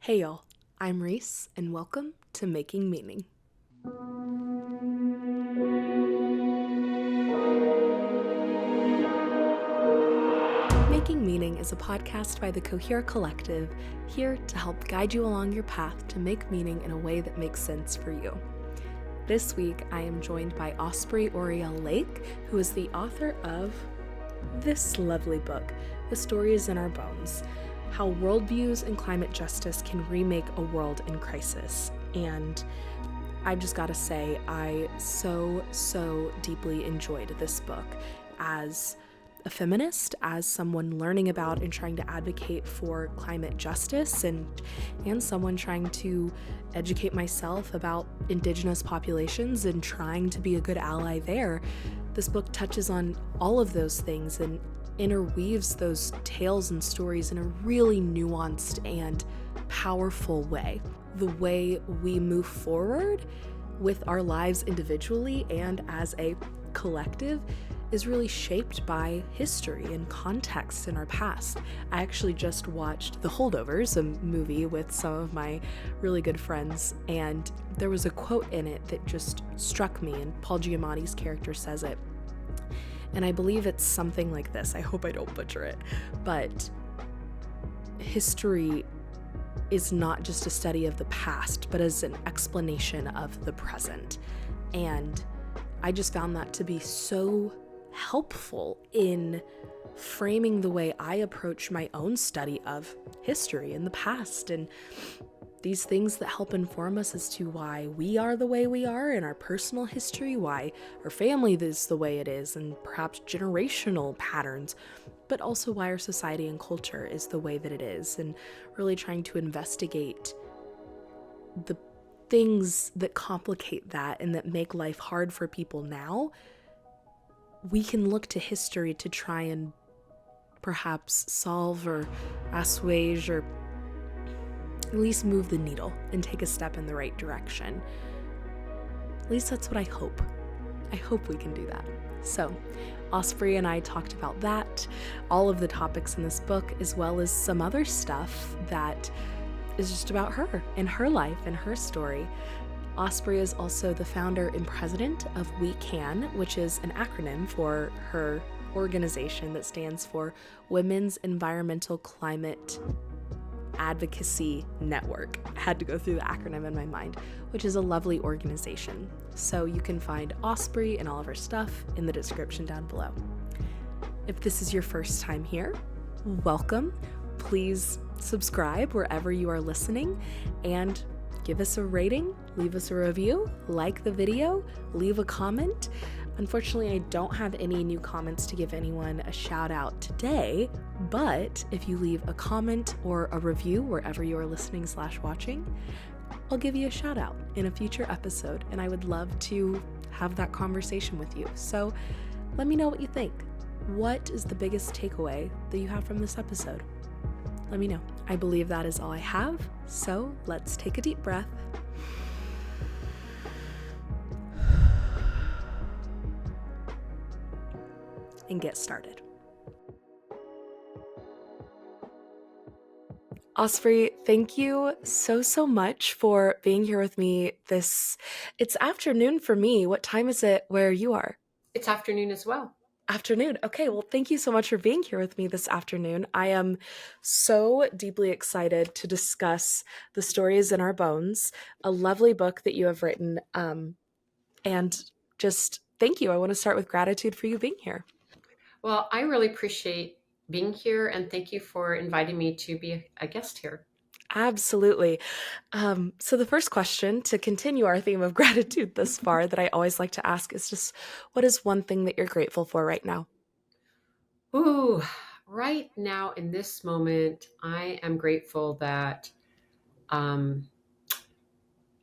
Hey y'all, I'm Reese, and welcome to Making Meaning. Making Meaning is a podcast by the Cohere Collective, here to help guide you along your path to make meaning in a way that makes sense for you. This week, I am joined by Osprey Orielle Lake, who is the author of this lovely book, The Story is in Our Bones: How Worldviews and Climate Justice Can Remake a World in Crisis. And I've just got to say, I so deeply enjoyed this book as a feminist, as someone learning about and trying to advocate for climate justice, and someone trying to educate myself about Indigenous populations and trying to be a good ally there. This book touches on all of those things and interweaves those tales and stories in a really nuanced and powerful way. The way we move forward with our lives individually and as a collective is really shaped by history and context in our past. I actually just watched The Holdovers, a movie with some of my really good friends, and there was a quote in it that just struck me, and Paul Giamatti's character says it. And I believe it's something like this. I hope I don't butcher it. But history is not just a study of the past, but as an explanation of the present. And I just found that to be so helpful in framing the way I approach my own study of history in the past, and these things that help inform us as to why we are the way we are in our personal history, why our family is the way it is, and perhaps generational patterns, but also why our society and culture is the way that it is, and really trying to investigate the things that complicate that and that make life hard for people now. We can look to history to try and perhaps solve or assuage or at least move the needle and take a step in the right direction. At least that's what I hope. I hope we can do that. So, Osprey and I talked about that, all of the topics in this book, as well as some other stuff that is just about her and her life and her story. Osprey is also the founder and president of WECAN, which is an acronym for her organization that stands for Women's Environmental Climate Advocacy Network. I had to go through the acronym in my mind, which is a lovely organization. So you can find Osprey and all of her stuff in the description down below. If this is your first time here, welcome. Please subscribe wherever you are listening and give us a rating, leave us a review, like the video, leave a comment. Unfortunately, I don't have any new comments to give anyone a shout out today, but if you leave a comment or a review wherever you are listening / watching, I'll give you a shout out in a future episode, and I would love to have that conversation with you. So let me know what you think. What is the biggest takeaway that you have from this episode? Let me know. I believe that is all I have, so let's take a deep breath. And get started. Osprey, thank you so much for being here with me. It's afternoon for me. What time is it where you are? It's afternoon as well. Afternoon. Okay, well, thank you so much for being here with me this afternoon. I am so deeply excited to discuss The Story is in Our Bones, a lovely book that you have written. And just thank you. I want to start with gratitude for you being here. Well, I really appreciate being here and thank you for inviting me to be a guest here. Absolutely. So the first question, to continue our theme of gratitude thus far, that I always like to ask is just, what is one thing that you're grateful for right now? Ooh, right now in this moment, I am grateful that um,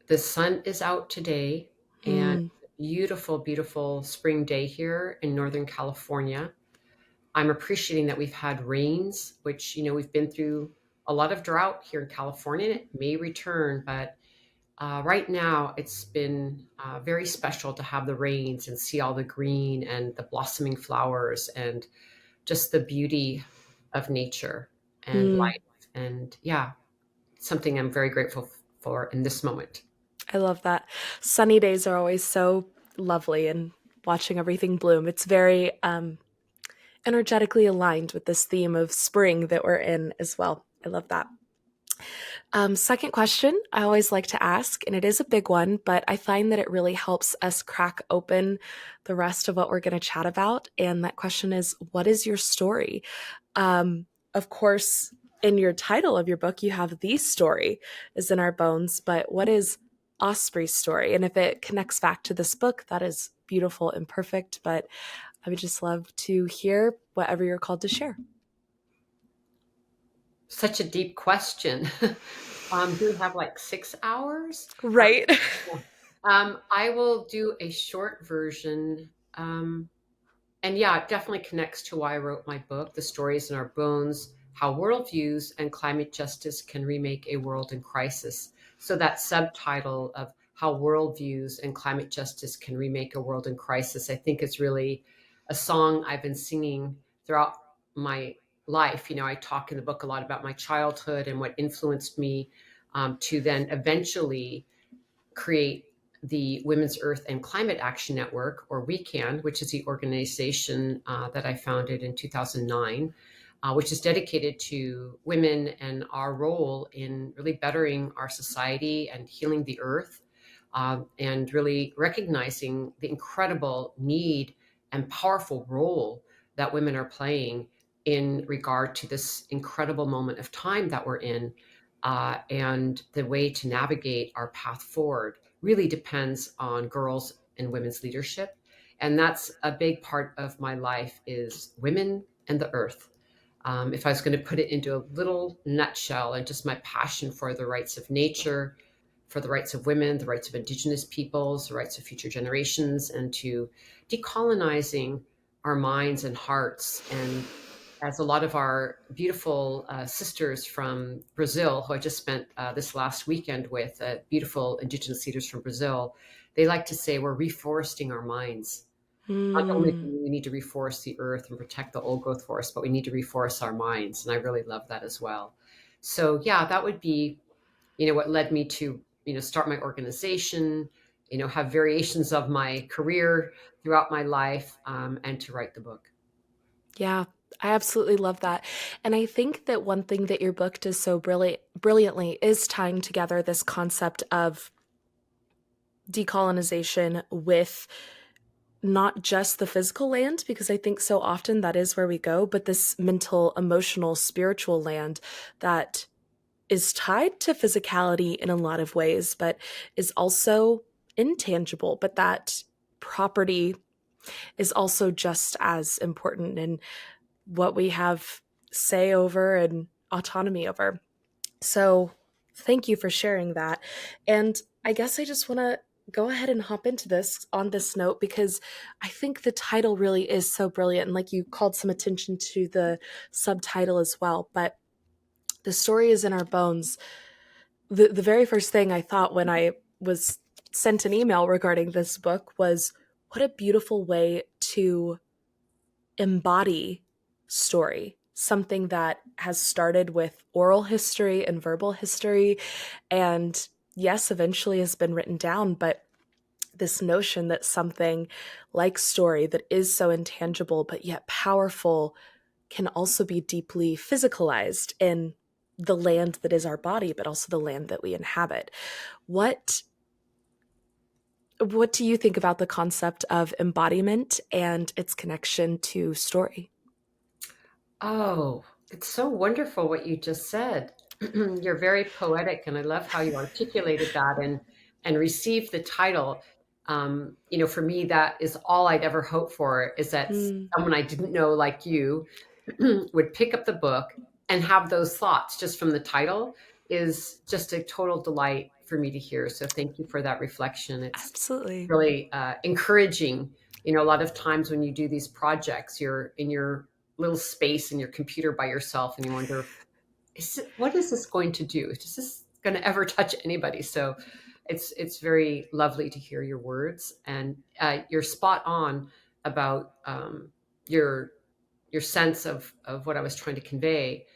the sun is out today and Hmm. beautiful spring day here in Northern California. I'm appreciating that we've had rains, which, we've been through a lot of drought here in California. It may return, but right now, it's been very special to have the rains and see all the green and the blossoming flowers and just the beauty of nature and Hmm. life. And yeah, something I'm very grateful for in this moment. I love that. Sunny days are always so lovely, and watching everything bloom. It's very energetically aligned with this theme of spring that we're in as well. I love that. Second question I always like to ask, and it is a big one, but I find that it really helps us crack open the rest of what we're going to chat about. And that question is, what is your story? Of course, in your title of your book, you have "The Story is in Our Bones," but what is Osprey's story? And if it connects back to this book, that is beautiful and perfect. But I would just love to hear whatever you're called to share. Such a deep question. Do we have like 6 hours? Right. I will do a short version. And yeah, it definitely connects to why I wrote my book, The Stories in Our Bones, How Worldviews and Climate Justice Can Remake a World in Crisis. So that subtitle of How Worldviews and Climate Justice Can Remake a World in Crisis, I think is really a song I've been singing throughout my life. I talk in the book a lot about my childhood and what influenced me to then eventually create the Women's Earth and Climate Action Network, or WECAN, which is the organization that I founded in 2009, which is dedicated to women and our role in really bettering our society and healing the earth, and really recognizing the incredible need and powerful role that women are playing in regard to this incredible moment of time that we're in. And the way to navigate our path forward really depends on girls and women's leadership. And that's a big part of my life, is women and the earth. If I was going to put it into a little nutshell, and just my passion for the rights of nature, for the rights of women, the rights of Indigenous peoples, the rights of future generations, and to decolonizing our minds and hearts. And as a lot of our beautiful sisters from Brazil, who I just spent this last weekend with, beautiful Indigenous leaders from Brazil, they like to say we're reforesting our minds. Not only do Mm. we need to reforest the earth and protect the old growth forest, but we need to reforest our minds. And I really love that as well. So yeah, that would be, what led me to, start my organization, have variations of my career throughout my life, and to write the book. Yeah, I absolutely love that. And I think that one thing that your book does so brilliantly is tying together this concept of decolonization with not just the physical land, because I think so often that is where we go, but this mental, emotional, spiritual land that is tied to physicality in a lot of ways, but is also intangible. But that property is also just as important in what we have say over and autonomy over. So thank you for sharing that. And I guess I just want to go ahead and hop into this on this note, because I think the title really is so brilliant. And like, you called some attention to the subtitle as well, but the story is in our bones. The very first thing I thought when I was sent an email regarding this book was, what a beautiful way to embody story, something that has started with oral history and verbal history, and yes, eventually has been written down, but this notion that something like story that is so intangible but yet powerful can also be deeply physicalized in the land that is our body, but also the land that we inhabit. What what do you think about the concept of embodiment and its connection to story? Oh, it's so wonderful what you just said. You're very poetic, and I love how you articulated that and received the title. For me, that is all I'd ever hope for, is that Mm, someone I didn't know like you would pick up the book and have those thoughts just from the title. Is just a total delight for me to hear. So thank you for that reflection. It's absolutely. really encouraging. A lot of times when you do these projects, you're in your little space in your computer by yourself, and you wonder, what is this going to do? Is this going to ever touch anybody? So it's very lovely to hear your words, and you're spot on about your your sense of what I was trying to convey,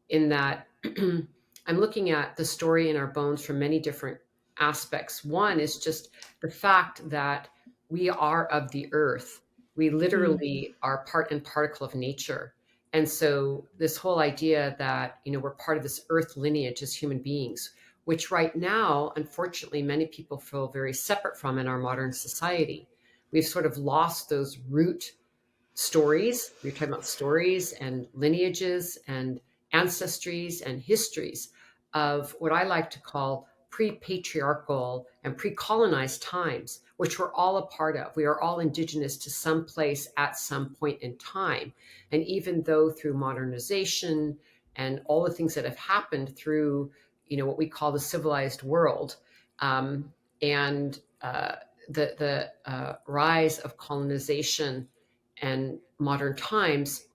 in that I'm looking at the story in our bones from many different aspects. One is just the fact that we are of the earth. We Mm. literally are part and particle of nature. And so this whole idea that, we're part of this earth lineage as human beings, which right now, unfortunately, many people feel very separate from in our modern society. We've sort of lost those root stories. We're talking about stories and lineages and ancestries and histories of what I like to call pre-patriarchal and pre-colonized times, which we're all a part of. We are all indigenous to some place at some point in time. And even though through modernization and all the things that have happened through, what we call the civilized world, and the rise of colonization and modern times,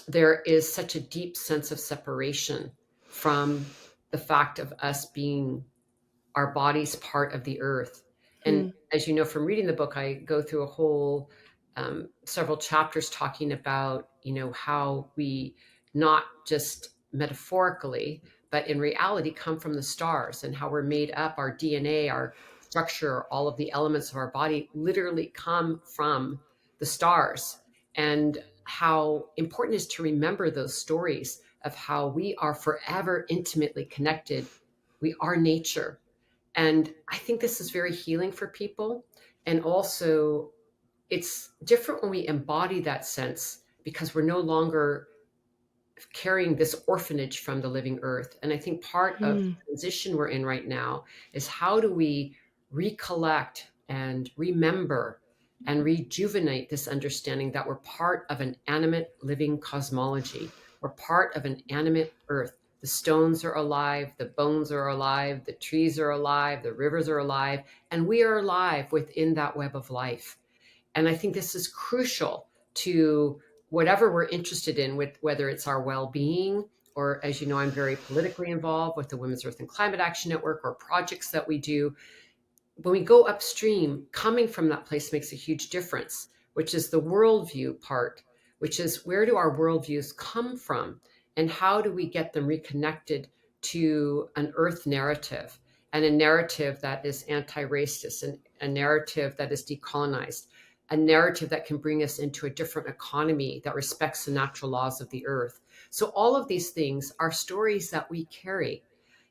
there is such a deep sense of separation from the fact of us being our body's part of the earth. And Mm. as you know from reading the book, I go through a whole several chapters talking about, how we not just metaphorically, but in reality come from the stars, and how we're made up, our DNA, our structure, all of the elements of our body literally come from the stars. And how important it is to remember those stories of how we are forever intimately connected. We are nature. And I think this is very healing for people. And also, it's different when we embody that sense because we're no longer carrying this orphanage from the living earth. And I think part of the Mm. transition we're in right now is how do we recollect and remember and rejuvenate this understanding that we're part of an animate living cosmology. We're part of an animate earth. The stones are alive, the bones are alive, the trees are alive, the rivers are alive, and we are alive within that web of life. And I think this is crucial to whatever we're interested in, with whether it's our well-being, or, as you know, I'm very politically involved with the Women's Earth and Climate Action Network, or projects that we do. When we go upstream, coming from that place makes a huge difference, which is the worldview part, which is where do our worldviews come from, and how do we get them reconnected to an earth narrative, and a narrative that is anti-racist, and a narrative that is decolonized, a narrative that can bring us into a different economy that respects the natural laws of the earth. So all of these things are stories that we carry,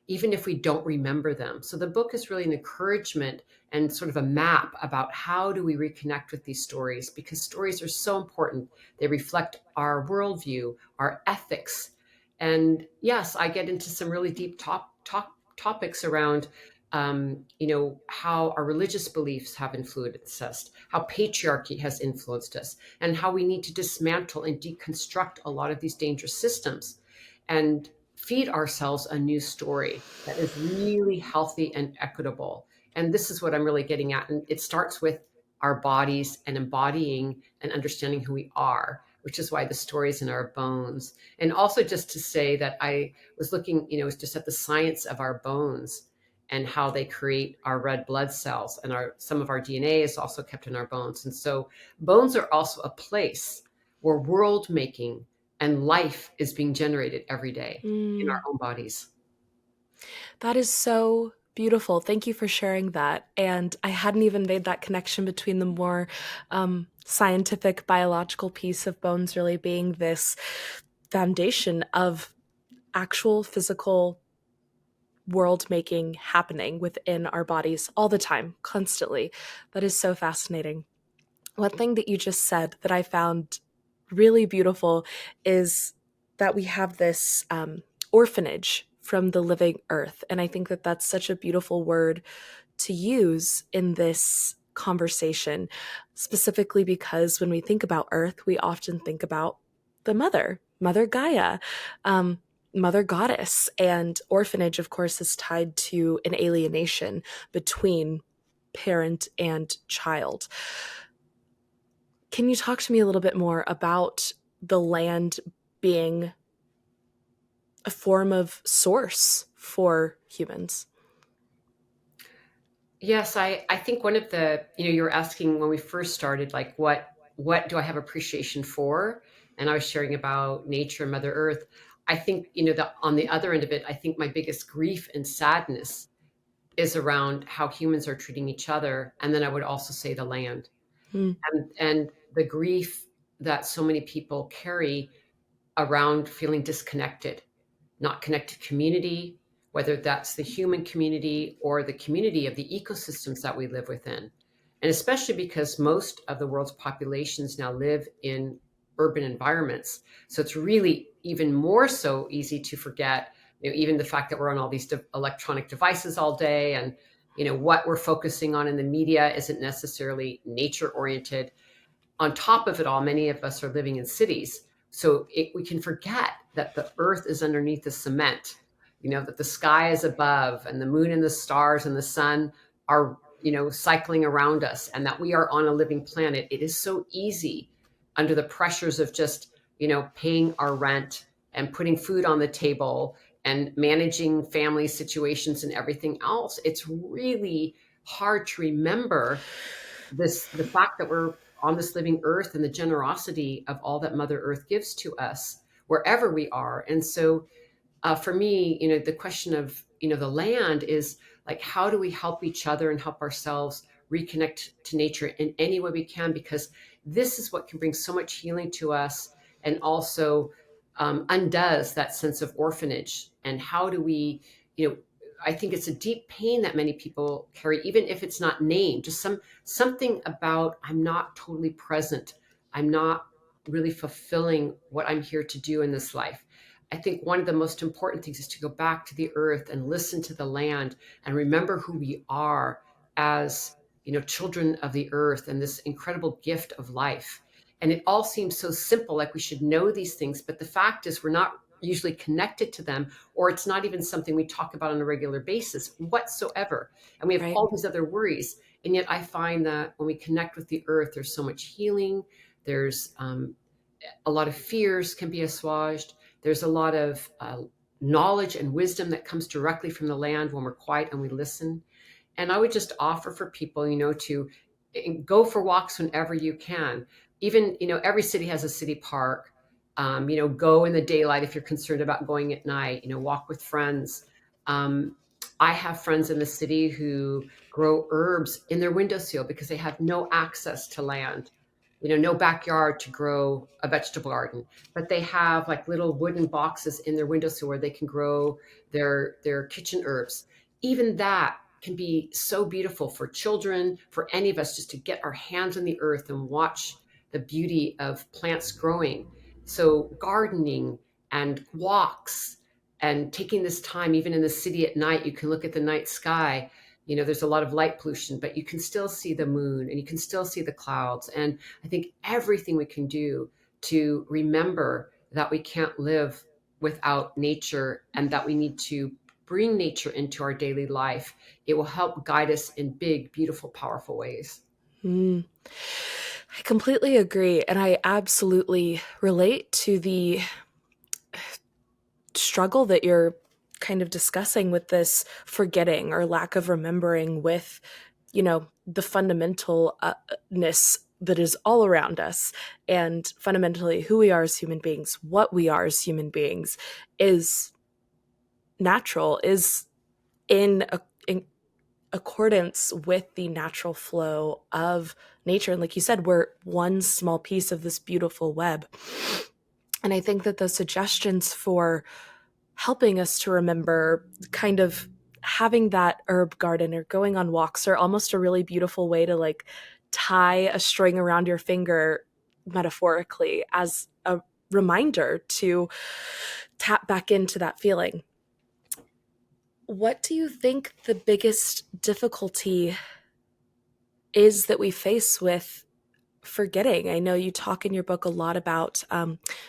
even if we don't remember them. So the book is really an encouragement and sort of a map about how do we reconnect with these stories, because stories are so important. They reflect our worldview, our ethics. And yes, I get into some really deep topics around how our religious beliefs have influenced us, how patriarchy has influenced us, and how we need to dismantle and deconstruct a lot of these dangerous systems and feed ourselves a new story that is really healthy and equitable. And this is what I'm really getting at. And it starts with our bodies and embodying and understanding who we are, which is why the story is in our bones. And also, just to say that I was looking, just at the science of our bones and how they create our red blood cells, and some of our DNA is also kept in our bones. And so bones are also a place where world making and life is being generated every day in our Mm. own bodies. That is so beautiful. Thank you for sharing that. And I hadn't even made that connection between the more scientific, biological piece of bones really being this foundation of actual physical world making happening within our bodies all the time, constantly. That is so fascinating. One thing that you just said that I found really beautiful is that we have this orphanage from the living earth. And I think that that's such a beautiful word to use in this conversation, specifically because when we think about earth, we often think about the mother, Mother Gaia, um, Mother Goddess. And orphanage, of course, is tied to an alienation between parent and child. Can you talk to me a little bit more about the land being a form of source for humans? Yes, I think one of the, you were asking when we first started, like what do I have appreciation for? And I was sharing about nature, Mother Earth. I think, on the other end of it, I think my biggest grief and sadness is around how humans are treating each other. And then I would also say the land, Mm. and the grief that so many people carry around feeling disconnected, not connected to community, whether that's the human community or the community of the ecosystems that we live within. And especially because most of the world's populations now live in urban environments. So it's really even more so easy to forget, even the fact that we're on all these electronic devices all day, and what we're focusing on in the media isn't necessarily nature oriented. On top of it all, many of us are living in cities. So we can forget that the earth is underneath the cement, that the sky is above, and the moon and the stars and the sun are, cycling around us, and that we are on a living planet. It is so easy under the pressures of just, paying our rent and putting food on the table and managing family situations and everything else. It's really hard to remember the fact that we're on this living earth and the generosity of all that Mother Earth gives to us wherever we are. And so for me, the question of, the land is like, how do we help each other and help ourselves reconnect to nature in any way we can? Because this is what can bring so much healing to us, and also undoes that sense of orphanage. And how do we, I think it's a deep pain that many people carry, even if it's not named, just something about, I'm not totally present. I'm not really fulfilling what I'm here to do in this life. I think one of the most important things is to go back to the earth and listen to the land and remember who we are as, children of the earth and this incredible gift of life. And it all seems so simple, like we should know these things, but the fact is we're not usually connected to them, or it's not even something we talk about on a regular basis whatsoever. And we have Right. all these other worries. And yet I find that when we connect with the earth, there's so much healing. There's a lot of fears can be assuaged. There's a lot of knowledge and wisdom that comes directly from the land when we're quiet and we listen. And I would just offer for people, to go for walks whenever you can. Even, every city has a city park. Go in the daylight if you're concerned about going at night. Walk with friends. Um, I have friends in the city who grow herbs in their windowsill because they have no access to land, no backyard to grow a vegetable garden, but they have like little wooden boxes in their windowsill where they can grow their kitchen herbs. Even that can be so beautiful for children, for any of us, just to get our hands on the earth and watch the beauty of plants growing. So gardening and walks and taking this time, even in the city at night, you can look at the night sky. There's a lot of light pollution, but you can still see the moon and you can still see the clouds. And I think everything we can do to remember that we can't live without nature, and that we need to bring nature into our daily life. It will help guide us in big, beautiful, powerful ways. Mm. I completely agree. And I absolutely relate to the struggle that you're kind of discussing with this forgetting or lack of remembering with, the fundamentalness that is all around us, and fundamentally who we are as human beings, what we are as human beings is natural, is in accordance with the natural flow of nature. And like you said, we're one small piece of this beautiful web. And I think that the suggestions for helping us to remember, kind of having that herb garden or going on walks, are almost a really beautiful way to like tie a string around your finger, metaphorically, as a reminder to tap back into that feeling. What do you think the biggest difficulty is that we face with forgetting? I know you talk in your book a lot about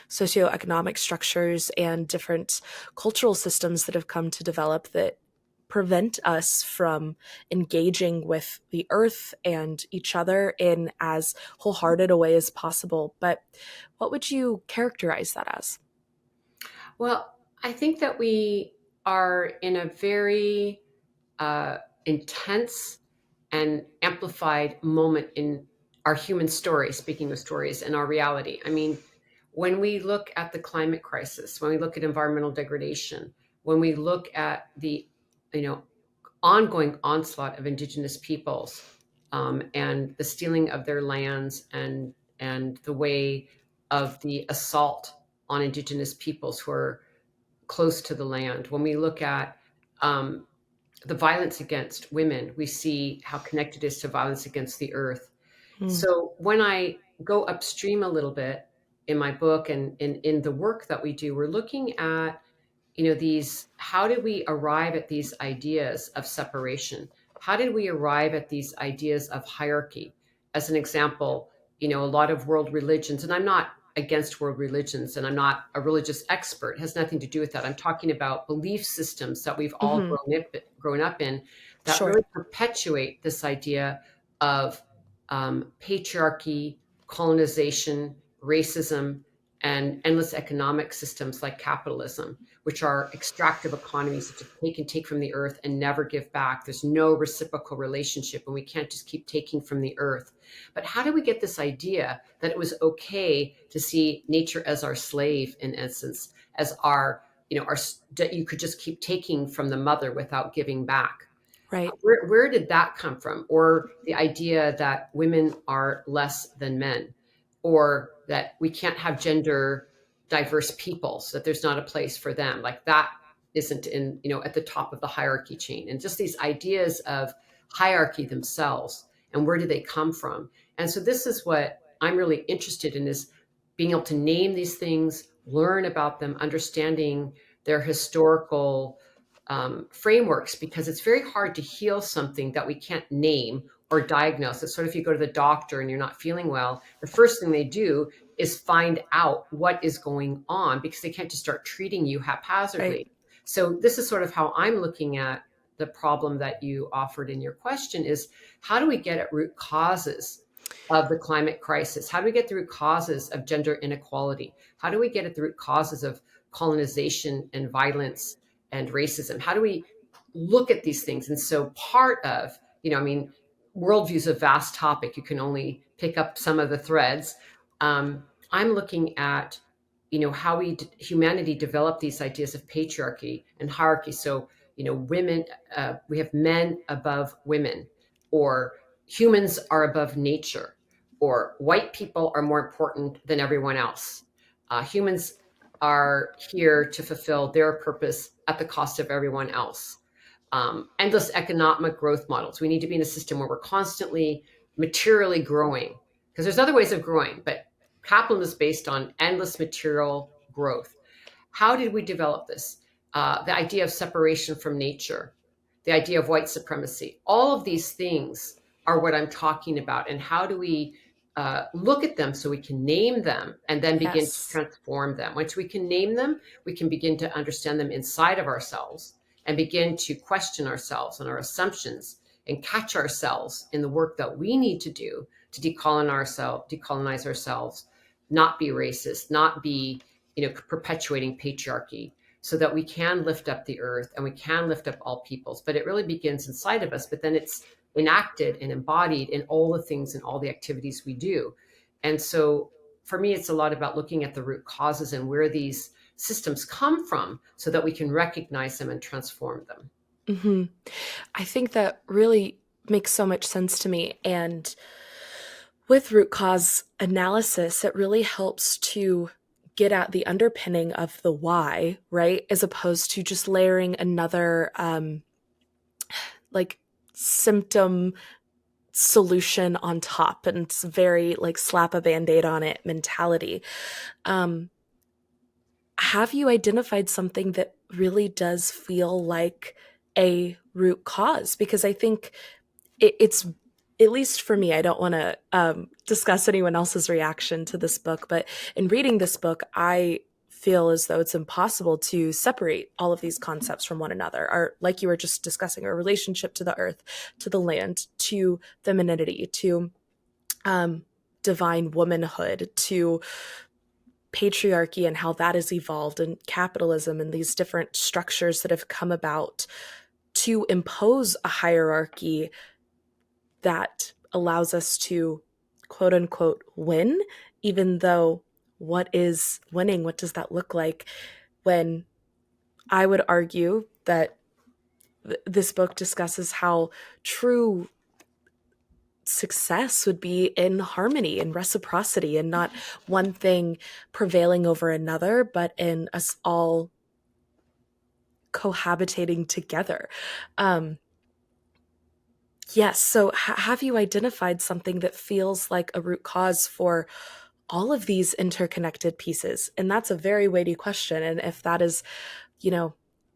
socioeconomic structures and different cultural systems that have come to develop that prevent us from engaging with the earth and each other in as wholehearted a way as possible. But what would you characterize that as? Well, I think that we are in a very intense and amplified moment in our human story, speaking of stories, and our reality. I mean, When we look at the climate crisis, when we look at environmental degradation, when we look at the, you know, ongoing onslaught of Indigenous peoples, and the stealing of their lands, and the way of the assault on Indigenous peoples who are close to the land. When we look at um, the violence against women, we see how connected it is to violence against the earth. Mm. So when I go upstream a little bit in my book and in the work that we do, we're looking at, these, how did we arrive at these ideas of separation? How did we arrive at these ideas of hierarchy? As an example, a lot of world religions, and I'm not against world religions, and I'm not a religious expert, it has nothing to do with that. I'm talking about belief systems that we've all Hmm. grown up in that Sure. really perpetuate this idea of patriarchy, colonization, racism, and endless economic systems like capitalism, which are extractive economies that just take from the earth and never give back. There's no reciprocal relationship, and we can't just keep taking from the earth. But how do we get this idea that it was okay to see nature as our slave, in essence, as that you could just keep taking from the mother without giving back? Right. Where did that come from? Or the idea that women are less than men, or that we can't have gender diverse people, so that there's not a place for them. Like that isn't in, at the top of the hierarchy chain. And just these ideas of hierarchy themselves, and where do they come from? And so this is what I'm really interested in, is being able to name these things, learn about them, understanding their historical frameworks, because it's very hard to heal something that we can't name or diagnose. It's sort of, if you go to the doctor and you're not feeling well, the first thing they do is find out what is going on, because they can't just start treating you Right. haphazardly. So this is sort of how I'm looking at the problem that you offered in your question, is how do we get at root causes of the climate crisis? How do we get the root causes of gender inequality? How do we get at the root causes of colonization and violence and racism? How do we look at these things? And so part of, worldview is a vast topic. You can only pick up some of the threads. I'm looking at, how humanity developed these ideas of patriarchy and hierarchy. So, women, we have men above women, or humans are above nature, or white people are more important than everyone else. Humans are here to fulfill their purpose at the cost of everyone else. Endless economic growth models. We need to be in a system where we're constantly materially growing, because there's other ways of growing, but capitalism is based on endless material growth. How did we develop this? The idea of separation from nature, the idea of white supremacy, all of these things are what I'm talking about. And how do we look at them so we can name them and then begin to Yes. transform them? Once we can name them, we can begin to understand them inside of ourselves and begin to question ourselves and our assumptions, and catch ourselves in the work that we need to do to decolonize ourselves, not be racist, not be, perpetuating patriarchy, so that we can lift up the earth and we can lift up all peoples. But it really begins inside of us, but then it's enacted and embodied in all the things and all the activities we do. And so for me, it's a lot about looking at the root causes and where these systems come from, so that we can recognize them and transform them. Hmm. I think that really makes so much sense to me. And with root cause analysis, it really helps to get at the underpinning of the why, right? As opposed to just layering another like symptom solution on top. And it's very like slap a band-aid on it mentality. Um, have you identified something that really does feel like a root cause? Because I think it's, at least for me, I don't want to discuss anyone else's reaction to this book, but in reading this book, I feel as though it's impossible to separate all of these concepts from one another. Our, like you were just discussing, our relationship to the earth, to the land, to femininity, to divine womanhood, to patriarchy and how that has evolved, and capitalism and these different structures that have come about to impose a hierarchy that allows us to quote unquote win, even though what is winning? What does that look like? When I would argue that this book discusses how true success would be in harmony and reciprocity, and not one thing prevailing over another, but in us all cohabitating together. Yes. So have you identified something that feels like a root cause for all of these interconnected pieces? And that's a very weighty question. And if that is,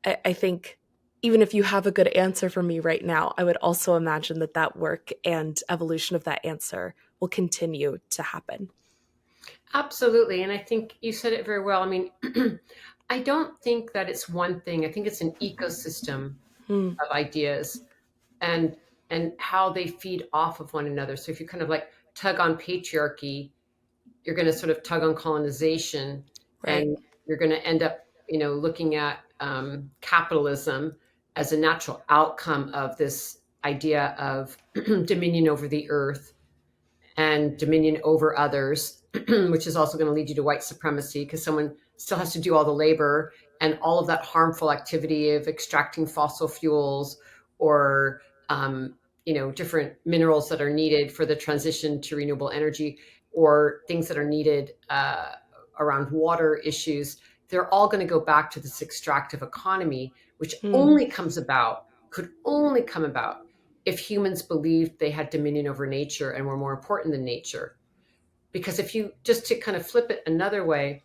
I think even if you have a good answer for me right now, I would also imagine that that work and evolution of that answer will continue to happen. Absolutely. And I think you said it very well. I mean, I don't think that it's one thing. I think it's an ecosystem Hmm. of ideas and how they feed off of one another. So if you kind of like tug on patriarchy, you're going to sort of tug on colonization, Right. and you're going to end up, looking at capitalism as a natural outcome of this idea of dominion over the earth and dominion over others, which is also going to lead you to white supremacy because someone still has to do all the labor and all of that harmful activity of extracting fossil fuels or different minerals that are needed for the transition to renewable energy, or things that are needed around water issues. They're all going to go back to this extractive economy, which Hmm. could only come about if humans believed they had dominion over nature and were more important than nature. Because if you just to kind of flip it another way,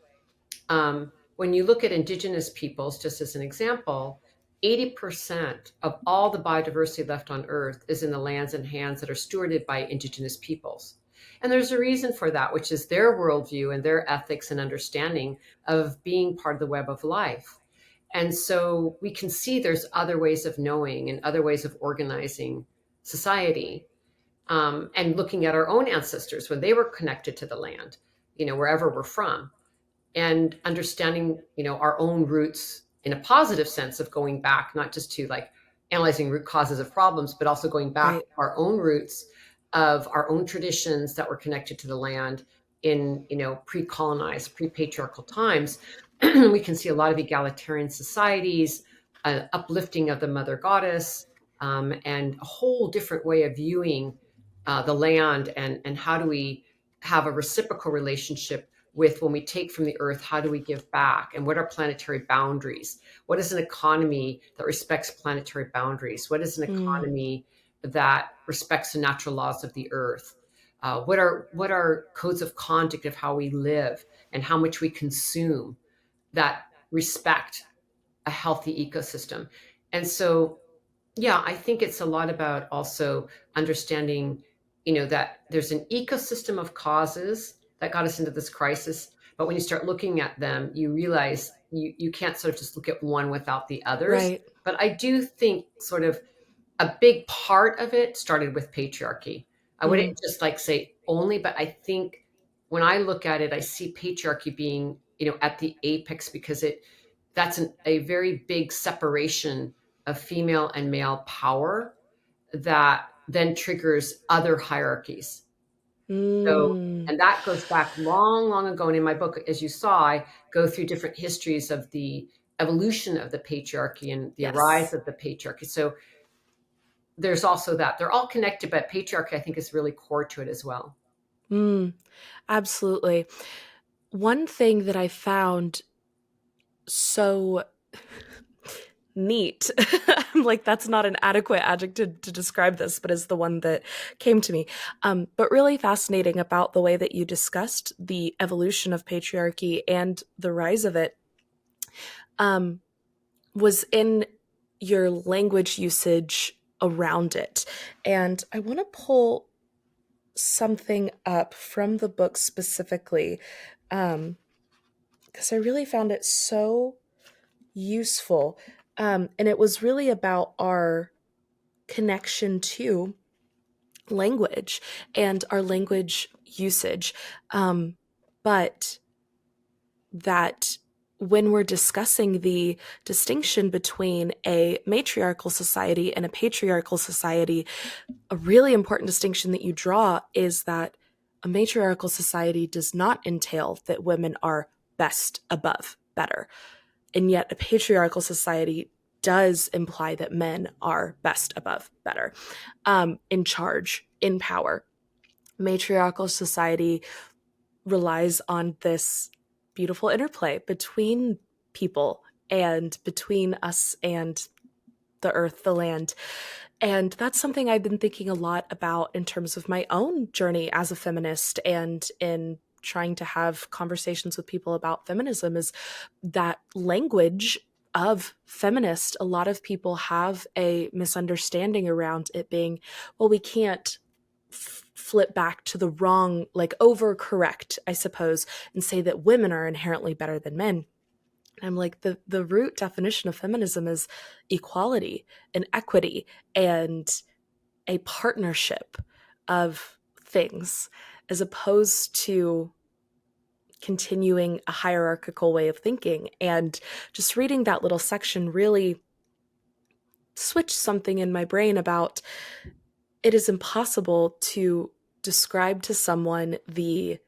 when you look at indigenous peoples, just as an example, 80% of all the biodiversity left on Earth is in the lands and hands that are stewarded by indigenous peoples. And there's a reason for that, which is their worldview and their ethics and understanding of being part of the web of life. And so we can see there's other ways of knowing and other ways of organizing society, and looking at our own ancestors when they were connected to the land, wherever we're from, and understanding, our own roots in a positive sense of going back, not just to like analyzing root causes of problems, but also going back Right. to our own roots of our own traditions that were connected to the land in, pre-colonized, pre-patriarchal times. We can see a lot of egalitarian societies, uplifting of the mother goddess, and a whole different way of viewing the land, and how do we have a reciprocal relationship with, when we take from the earth, how do we give back, and what are planetary boundaries? What is an economy that respects planetary boundaries? What is an Hmm. economy that respects the natural laws of the earth? What are codes of conduct of how we live and how much we consume that respect a healthy ecosystem? And so, yeah, I think it's a lot about also understanding, that there's an ecosystem of causes that got us into this crisis. But when you start looking at them, you realize you can't sort of just look at one without the others. Right. But I do think sort of a big part of it started with patriarchy. I wouldn't Hmm. just like say only, but I think when I look at it, I see patriarchy being, at the apex, because that's a very big separation of female and male power that then triggers other hierarchies. So, Hmm. and that goes back long, long ago. And in my book, as you saw, I go through different histories of the evolution of the patriarchy and the rise Yes. of the patriarchy. So there's also that. They're all connected, but patriarchy, I think, is really core to it as well. Hmm. Absolutely. One thing that I found so neat. I'm like, that's not an adequate adjective to describe this, but is the one that came to me. But really fascinating about the way that you discussed the evolution of patriarchy and the rise of it, um, was in your language usage around it. And I want to pull something up from the book specifically, because I really found it so useful. And it was really about our connection to language and our language usage. But that when we're discussing the distinction between a matriarchal society and a patriarchal society, a really important distinction that you draw is that a matriarchal society does not entail that women are best above better. And yet a patriarchal society does imply that men are best above better, in charge, in power. Matriarchal society relies on this beautiful interplay between people and between us and the earth, the land. And that's something I've been thinking a lot about in terms of my own journey as a feminist and in trying to have conversations with people about feminism, is that language of feminist. A lot of people have a misunderstanding around it being, well, we can't flip back to the wrong, like overcorrect, I suppose, and say that women are inherently better than men. I'm like, the root definition of feminism is equality and equity and a partnership of things, as opposed to continuing a hierarchical way of thinking. And just reading that little section really switched something in my brain about, it is impossible to describe to someone the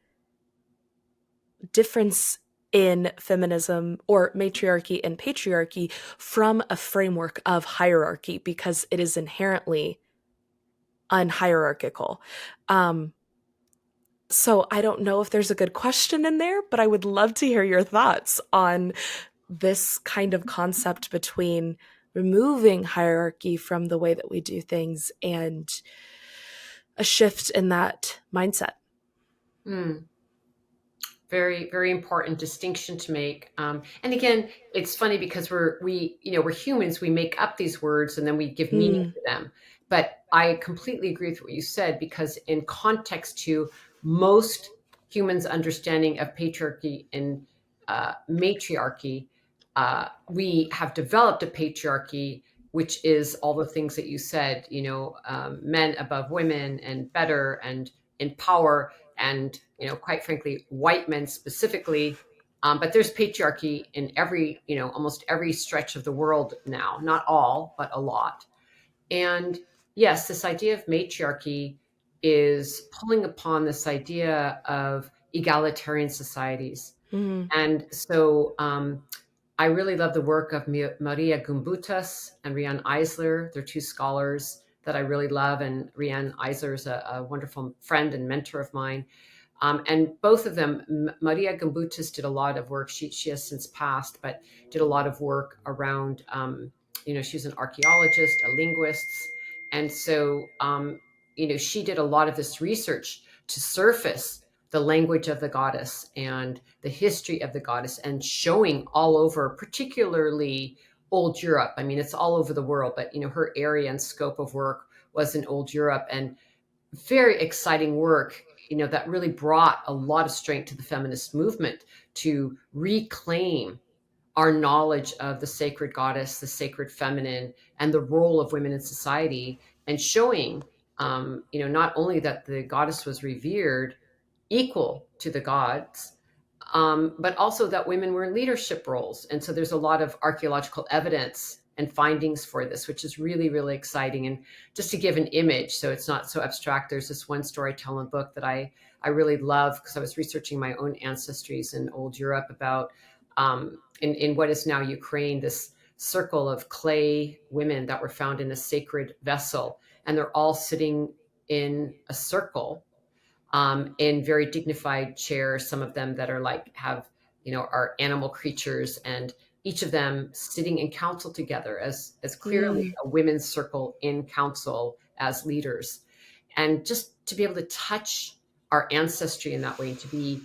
difference in feminism or matriarchy and patriarchy from a framework of hierarchy, because it is inherently unhierarchical. So I don't know if there's a good question in there, but I would love to hear your thoughts on this kind of concept between removing hierarchy from the way that we do things and a shift in that mindset. Mm. Very, very important distinction to make. And again, it's funny because we're humans. We make up these words and then we give meaning to them. But I completely agree with what you said, because in context to most humans' understanding of patriarchy and matriarchy, we have developed a patriarchy, which is all the things that you said. Men above women and better and in power, and quite frankly, white men specifically. But there's patriarchy in every, almost every stretch of the world now. Not all, but a lot. And yes, this idea of matriarchy is pulling upon this idea of egalitarian societies. And so I really love the work of Maria Gumbutas and Riane Eisler. They're two scholars that I really love. And Riane Eisler is a wonderful friend and mentor of mine. And both of them, Maria Gumbutas did a lot of work. She has since passed, but did a lot of work around, she's an archaeologist, a linguist. And so, she did a lot of this research to surface the language of the goddess and the history of the goddess, and showing all over, particularly old Europe. I mean, it's all over the world, but, her area and scope of work was in old Europe, and very exciting work, that really brought a lot of strength to the feminist movement to reclaim our knowledge of the sacred goddess, the sacred feminine, and the role of women in society, and showing, not only that the goddess was revered equal to the gods, but also that women were in leadership roles. And so there's a lot of archaeological evidence and findings for this, which is really, really exciting. And just to give an image, so it's not so abstract, there's this one story I tell in the book that I really love, because I was researching my own ancestries in old Europe about, in what is now Ukraine, this circle of clay women that were found in a sacred vessel. And they're all sitting in a circle, in very dignified chairs, some of them that are are animal creatures, and each of them sitting in council together as clearly a women's circle in council as leaders. And just to be able to touch our ancestry in that way, and to be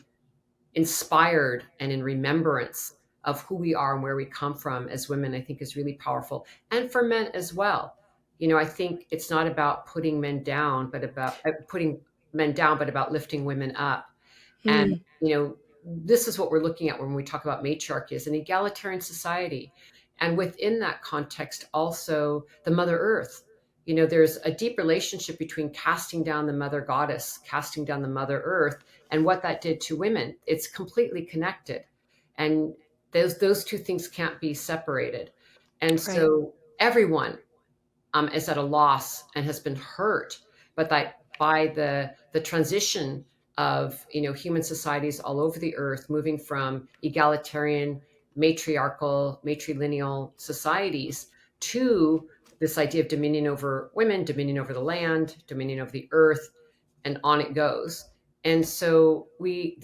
inspired and in remembrance of who we are and where we come from as women, I think is really powerful. And for men as well. I think it's not about putting men down, but about about lifting women up. And, this is what we're looking at when we talk about matriarchy, as an egalitarian society. And within that context, also the Mother Earth. There's a deep relationship between casting down the mother goddess, casting down the Mother Earth, and what that did to women. It's completely connected. And those two things can't be separated. And so everyone is at a loss and has been hurt, but that by the transition of, human societies all over the earth moving from egalitarian, matriarchal, matrilineal societies to this idea of dominion over women, dominion over the land, dominion over the earth, and on it goes. And so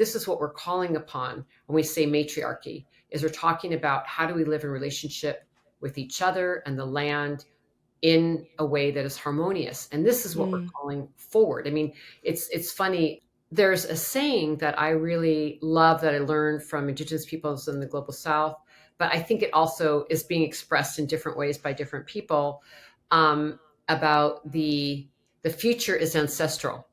this is what we're calling upon when we say matriarchy, is we're talking about how do we live in relationship with each other and the land in a way that is harmonious. And this is what we're Mm. calling forward. I mean, it's funny. There's a saying that I really love that I learned from Indigenous peoples in the global South, but I think it also is being expressed in different ways by different people, about the future is ancestral.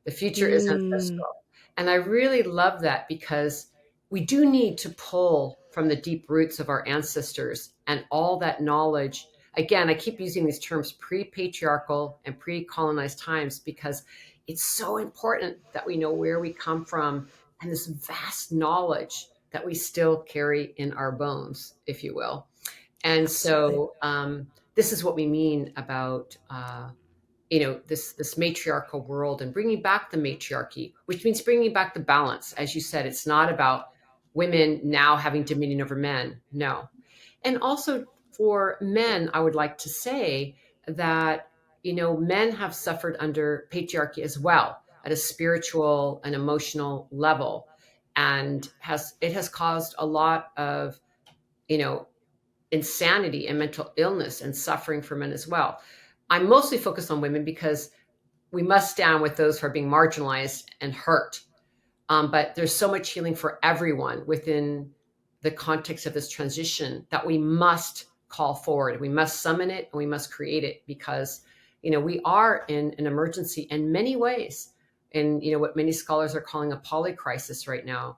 The future is Mm. ancestral. And I really love that because we do need to pull from the deep roots of our ancestors and all that knowledge. Again, I keep using these terms pre-patriarchal and pre-colonized times because it's so important that we know where we come from and this vast knowledge that we still carry in our bones, if you will. And Absolutely. so this is what we mean about this matriarchal world and bringing back the matriarchy, which means bringing back the balance. As you said, it's not about women now having dominion over men. No. And also for men, I would like to say that, men have suffered under patriarchy as well at a spiritual and emotional level. And it has caused a lot of, you know, insanity and mental illness and suffering for men as well. I'm mostly focused on women because we must stand with those who are being marginalized and hurt. But there's so much healing for everyone within the context of this transition that we must call forward. We must summon it and we must create it because, we are in an emergency in many ways. And, what many scholars are calling a polycrisis right now,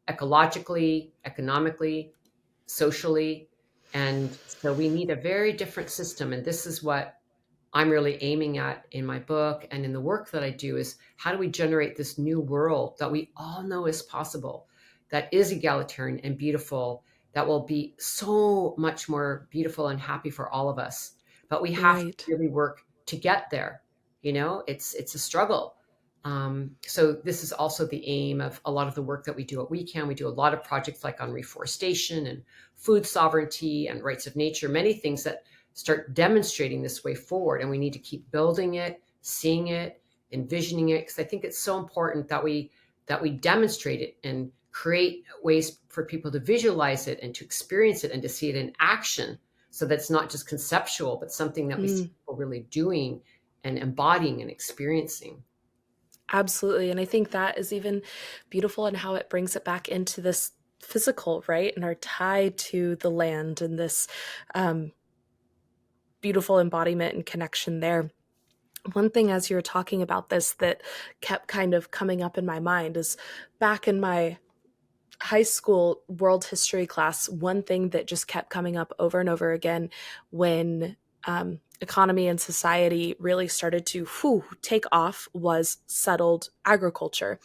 ecologically, economically, socially. And so we need a very different system. And this is what I'm really aiming at in my book and in the work that I do is how do we generate this new world that we all know is possible, that is egalitarian and beautiful, that will be so much more beautiful and happy for all of us. But we have to Right. really work to get there. It's a struggle. So this is also the aim of a lot of the work that we do at WECAN. We do a lot of projects like on reforestation and food sovereignty and rights of nature, many things that start demonstrating this way forward. And we need to keep building it, seeing it, envisioning it, because I think it's so important that we demonstrate it and create ways for people to visualize it and to experience it and to see it in action. So that's not just conceptual, but something that we see Mm. people really doing and embodying and experiencing. Absolutely. And I think that is even beautiful in how it brings it back into this physical, right? And our tie to the land and this um, beautiful embodiment and connection there. One thing as you were talking about this that kept kind of coming up in my mind is back in my high school world history class, one thing that just kept coming up over and over again when economy and society really started to take off was settled agriculture,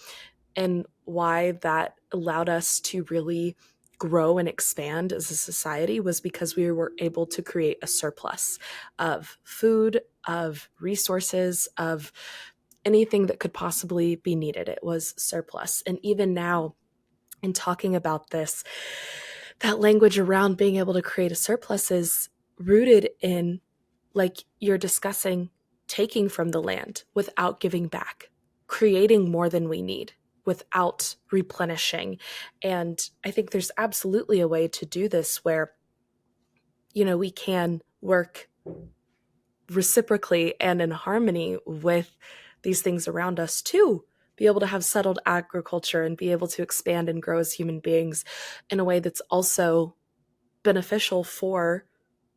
and why that allowed us to really grow and expand as a society was because we were able to create a surplus of food, of resources, of anything that could possibly be needed. It was surplus. And even now, in talking about this, that language around being able to create a surplus is rooted in, like you're discussing, taking from the land without giving back, creating more than we need without replenishing. And I think there's absolutely a way to do this where, we can work reciprocally and in harmony with these things around us too. Be able to have settled agriculture and be able to expand and grow as human beings in a way that's also beneficial for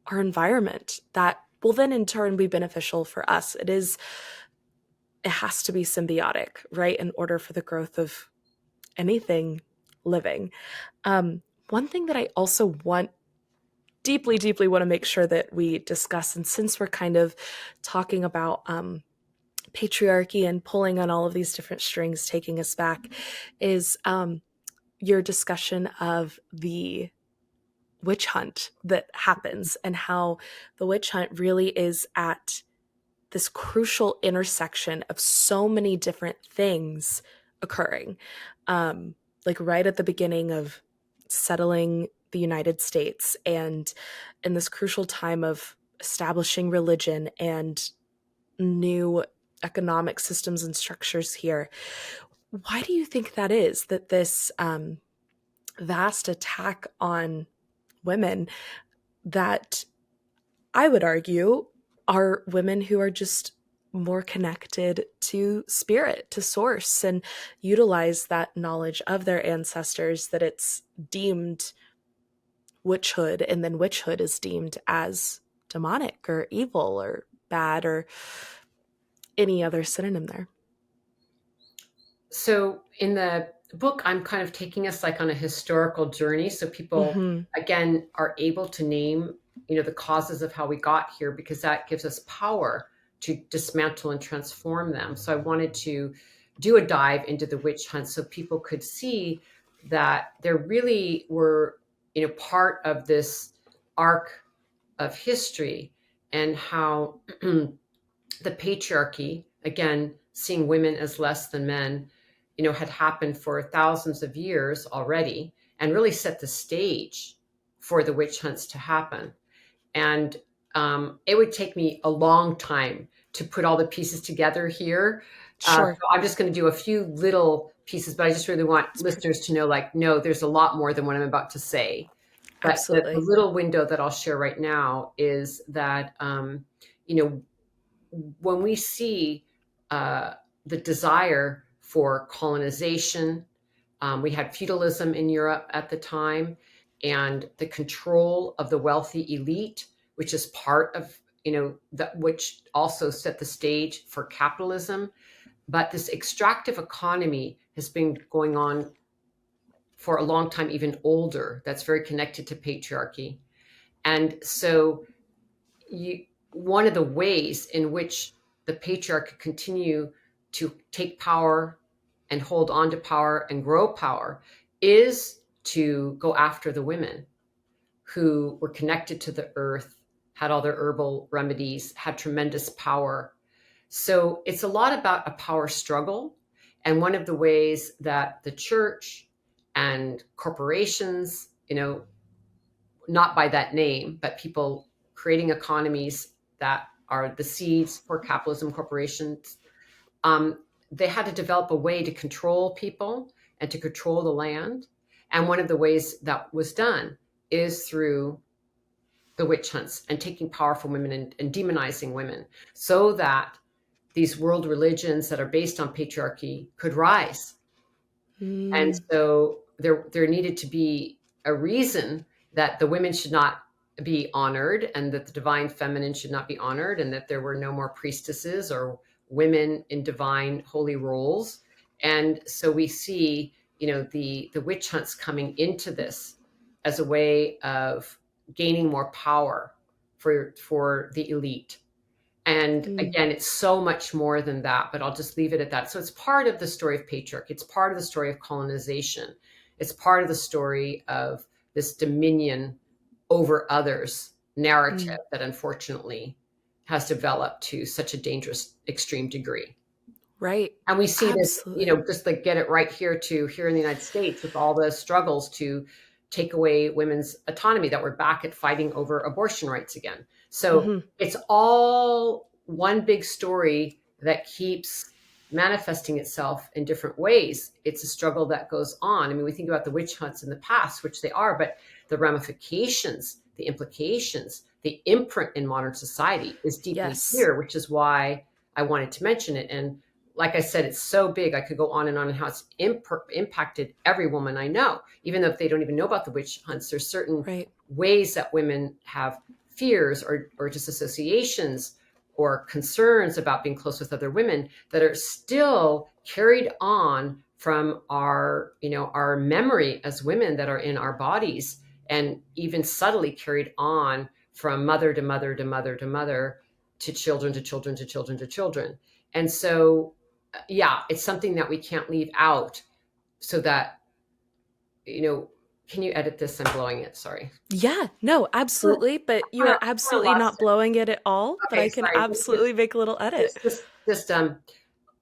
our environment, that will then in turn be beneficial for us. It has to be symbiotic, right? In order for the growth of anything living. One thing that I also deeply, deeply want to make sure that we discuss, and since we're kind of talking about patriarchy and pulling on all of these different strings, taking us back, is your discussion of the witch hunt that happens and how the witch hunt really is at this crucial intersection of so many different things occurring. Like right at the beginning of settling the United States, and in this crucial time of establishing religion and new economic systems and structures here. Why do you think that is, that this vast attack on women, that I would argue are women who are just more connected to spirit, to source, and utilize that knowledge of their ancestors, that it's deemed witchhood, and then witchhood is deemed as demonic or evil or bad or any other synonym there? So in the book, I'm kind of taking us like on a historical journey. So people, again, are able to name, the causes of how we got here, because that gives us power to dismantle and transform them. So I wanted to do a dive into the witch hunt so people could see that there really were, part of this arc of history, and how the patriarchy, again, seeing women as less than men, had happened for thousands of years already, and really set the stage for the witch hunts to happen. And it would take me a long time to put all the pieces together here. Sure. So I'm just going to do a few little pieces, but I just really want listeners to know, like, no, there's a lot more than what I'm about to say. But Absolutely. the little window that I'll share right now is that, when we see the desire for colonization, we had feudalism in Europe at the time, and the control of the wealthy elite, which is part of, that, which also set the stage for capitalism. But this extractive economy has been going on for a long time, even older. That's very connected to patriarchy. And so one of the ways in which the patriarchy continue to take power and hold on to power and grow power is to go after the women who were connected to the earth, had all their herbal remedies, had tremendous power. So it's a lot about a power struggle. And one of the ways that the church and corporations, not by that name, but people creating economies that are the seeds for capitalism, corporations, they had to develop a way to control people and to control the land. And one of the ways that was done is through the witch hunts and taking powerful women and demonizing women, so that these world religions that are based on patriarchy could rise. And so there needed to be a reason that the women should not be honored, and that the divine feminine should not be honored, and that there were no more priestesses or women in divine holy roles. And so we see, the witch hunts coming into this as a way of gaining more power for the elite. And again, it's so much more than that, but I'll just leave it at that. So it's part of the story of patriarchy. It's part of the story of colonization. It's part of the story of this dominion over others narrative that unfortunately has developed to such a dangerous, extreme degree. Right. And we see Absolutely. this, just like get it right here in the United States, with all the struggles to take away women's autonomy, that we're back at fighting over abortion rights again. So it's all one big story that keeps manifesting itself in different ways. It's a struggle that goes on. I mean, we think about the witch hunts in the past, which they are, but the ramifications, the implications, the imprint in modern society is deeply here, which is why I wanted to mention it. And like I said, it's so big. I could go on and how it's impacted every woman I know, even though if they don't even know about the witch hunts. There's certain ways that women have fears or disassociations or concerns about being close with other women that are still carried on from our memory as women that are in our bodies, and even subtly carried on from mother to mother to mother to mother to children to children to children to children. And so, it's something that we can't leave out, so that, Can you edit this? I'm blowing it. Sorry. Yeah, no, absolutely. But you are Kind of absolutely not lost it. blowing it at all. But Okay, I can sorry. absolutely make a little edit. Just I'm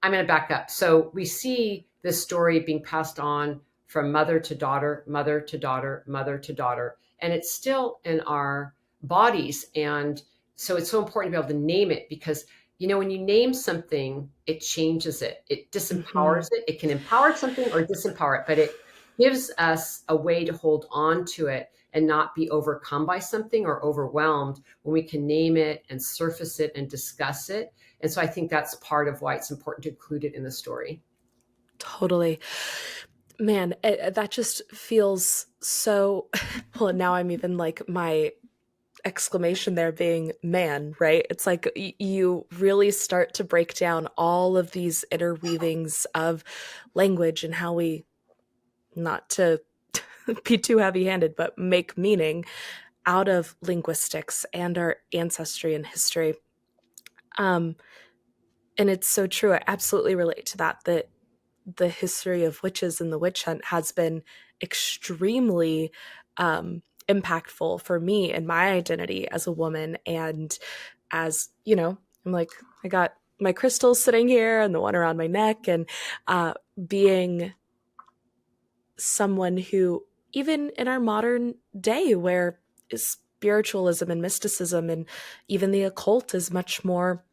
going to back up. So we see this story being passed on from mother to daughter, mother to daughter, mother to daughter, and it's still in our bodies. And so it's so important to be able to name it, because when you name something, it changes it. It Hmm. disempowers it. It can empower something or disempower it, but it gives us a way to hold on to it and not be overcome by something or overwhelmed when we can name it and surface it and discuss it. And so I think that's part of why it's important to include it in the story. Totally. Man, that just feels so. Well, now I'm even like my exclamation there being man, right? It's like you really start to break down all of these interweavings of language and how we, not to be too heavy handed, but make meaning out of linguistics and our ancestry and history. Um, and it's so true. I absolutely relate to that the history of witches and the witch hunt has been extremely impactful for me and my identity as a woman. And as I'm like, I got my crystals sitting here and the one around my neck, and being someone who, even in our modern day where spiritualism and mysticism and even the occult is much more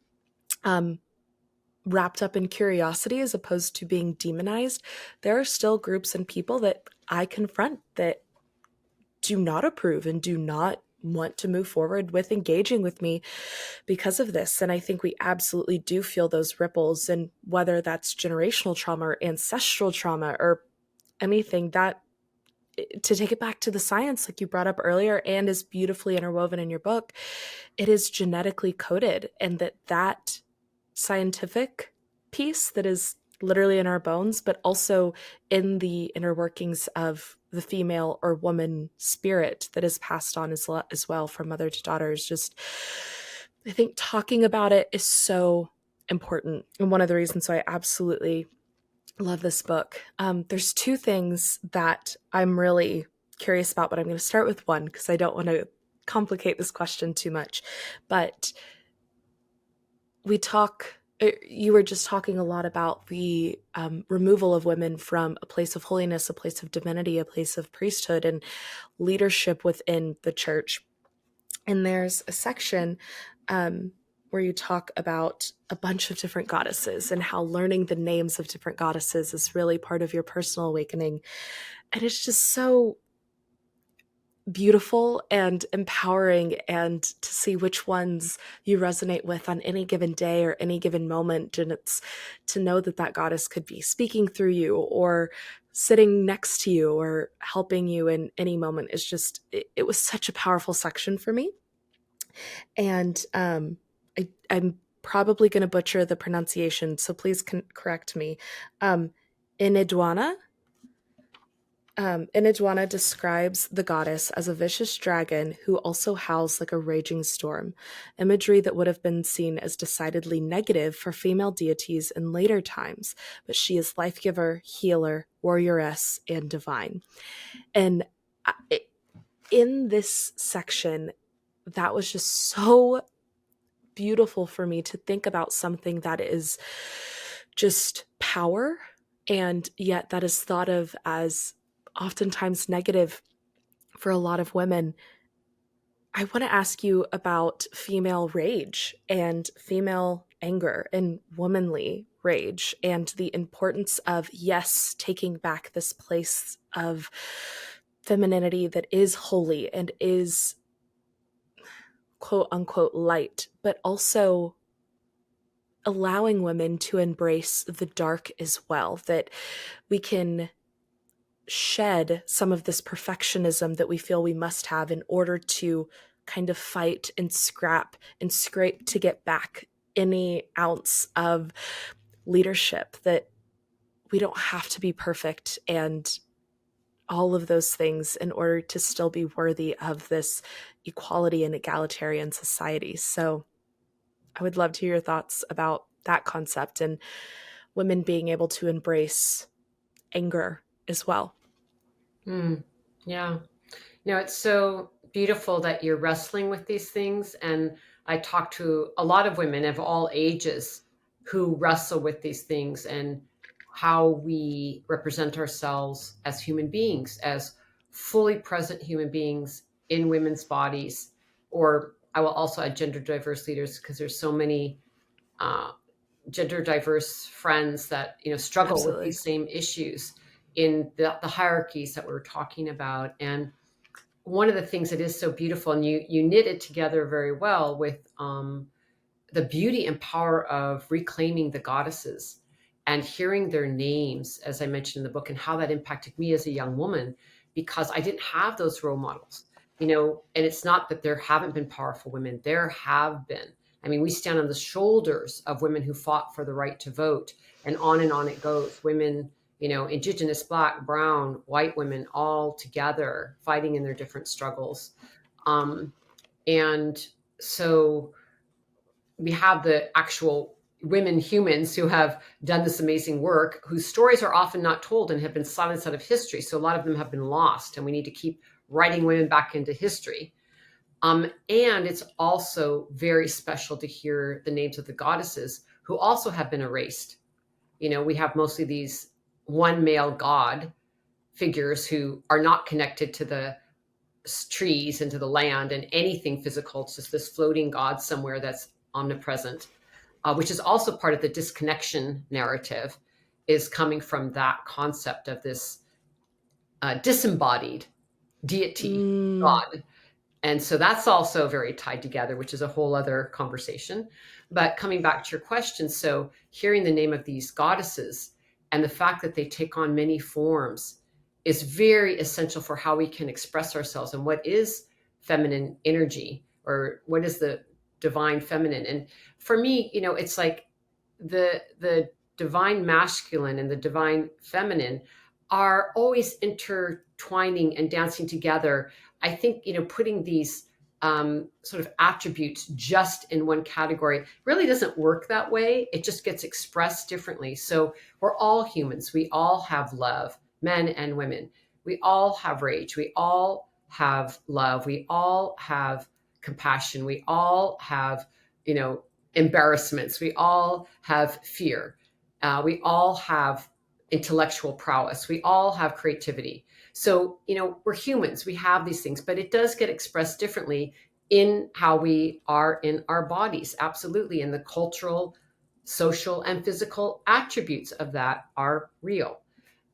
um, wrapped up in curiosity as opposed to being demonized, there are still groups and people that I confront that do not approve and do not want to move forward with engaging with me because of this. And I think we absolutely do feel those ripples, and whether that's generational trauma or ancestral trauma or anything, that, to take it back to the science like you brought up earlier and is beautifully interwoven in your book, it is genetically coded, and that scientific piece that is literally in our bones, but also in the inner workings of the female or woman spirit that is passed on as well from mother to daughter, is just, I think talking about it is so important. And one of the reasons why I absolutely love this book. There's two things that I'm really curious about, but I'm going to start with one because I don't want to complicate this question too much. But you were just talking a lot about the removal of women from a place of holiness, a place of divinity, a place of priesthood and leadership within the church. And there's a section where you talk about a bunch of different goddesses and how learning the names of different goddesses is really part of your personal awakening. And it's just so beautiful and empowering, and to see which ones you resonate with on any given day or any given moment. And it's to know that that goddess could be speaking through you or sitting next to you or helping you in any moment. Is just, it was such a powerful section for me. And I'm probably going to butcher the pronunciation, so please correct me. Um, Inidwana. Inidwana describes the goddess as a vicious dragon who also howls like a raging storm, imagery that would have been seen as decidedly negative for female deities in later times, but she is life giver, healer, warrioress, and divine. And in this section, that was just so beautiful for me to think about something that is just power, and yet that is thought of as oftentimes negative for a lot of women. I want to ask you about female rage and female anger and womanly rage, and the importance of, yes, taking back this place of femininity that is holy and is quote unquote light, but also allowing women to embrace the dark as well, that we can shed some of this perfectionism that we feel we must have in order to kind of fight and scrap and scrape to get back any ounce of leadership, that we don't have to be perfect and all of those things in order to still be worthy of this equality and egalitarian society. So I would love to hear your thoughts about that concept and women being able to embrace anger as well. Hmm. Yeah. It's so beautiful that you're wrestling with these things. And I talk to a lot of women of all ages who wrestle with these things and how we represent ourselves as human beings, as fully present human beings in women's bodies. Or I will also add gender diverse leaders, because there's so many uh, gender diverse friends that struggle with Absolutely. these same issues in the hierarchies that we're talking about. And one of the things that is so beautiful, and you knit it together very well with the beauty and power of reclaiming the goddesses and hearing their names, as I mentioned in the book, and how that impacted me as a young woman, because I didn't have those role models. And it's not that there haven't been powerful women, there have been. I mean, we stand on the shoulders of women who fought for the right to vote, and on it goes. Women, indigenous, black, brown, white women, all together fighting in their different struggles. And so we have the actual women humans who have done this amazing work, whose stories are often not told and have been silenced out of history. So a lot of them have been lost, and we need to keep writing women back into history. And it's also very special to hear the names of the goddesses who also have been erased. We have mostly these one male god figures who are not connected to the trees and to the land and anything physical. It's just this floating god somewhere that's omnipresent, which is also part of the disconnection narrative, is coming from that concept of this disembodied deity, God. And so that's also very tied together, which is a whole other conversation. But coming back to your question, so hearing the name of these goddesses and the fact that they take on many forms is very essential for how we can express ourselves and what is feminine energy, or what is the divine feminine. And for me, it's like the divine masculine and the divine feminine are always intertwining and dancing together. I think, putting these sort of attributes just in one category really doesn't work that way. It just gets expressed differently. So we're all humans. We all have love, men and women. We all have rage. We all have love. We all have compassion. We all have, embarrassments. We all have fear. We all have intellectual prowess. We all have creativity. So, we're humans, we have these things, but it does get expressed differently in how we are in our bodies. Absolutely. And the cultural, social, and physical attributes of that are real.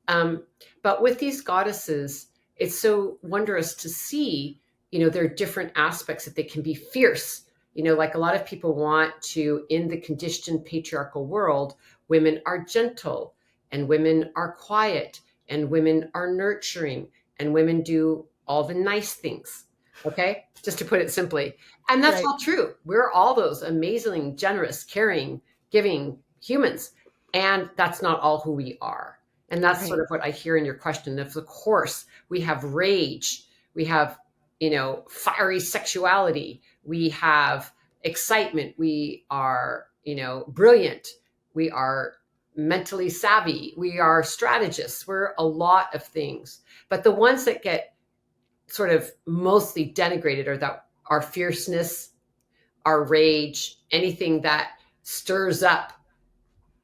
But with these goddesses, it's so wondrous to see, there are different aspects that they can be fierce. Like a lot of people want to, in the conditioned patriarchal world, women are gentle and women are quiet and women are nurturing and women do all the nice things. Okay. Just to put it simply. And that's Right. all true. We're all those amazing, generous, caring, giving humans. And that's not all who we are. And that's Right. sort of what I hear in your question. Of course, we have rage, we have, fiery sexuality, we have excitement, we are, brilliant, we are mentally savvy, we are strategists, we're a lot of things. But the ones that get sort of mostly denigrated are that our fierceness, our rage, anything that stirs up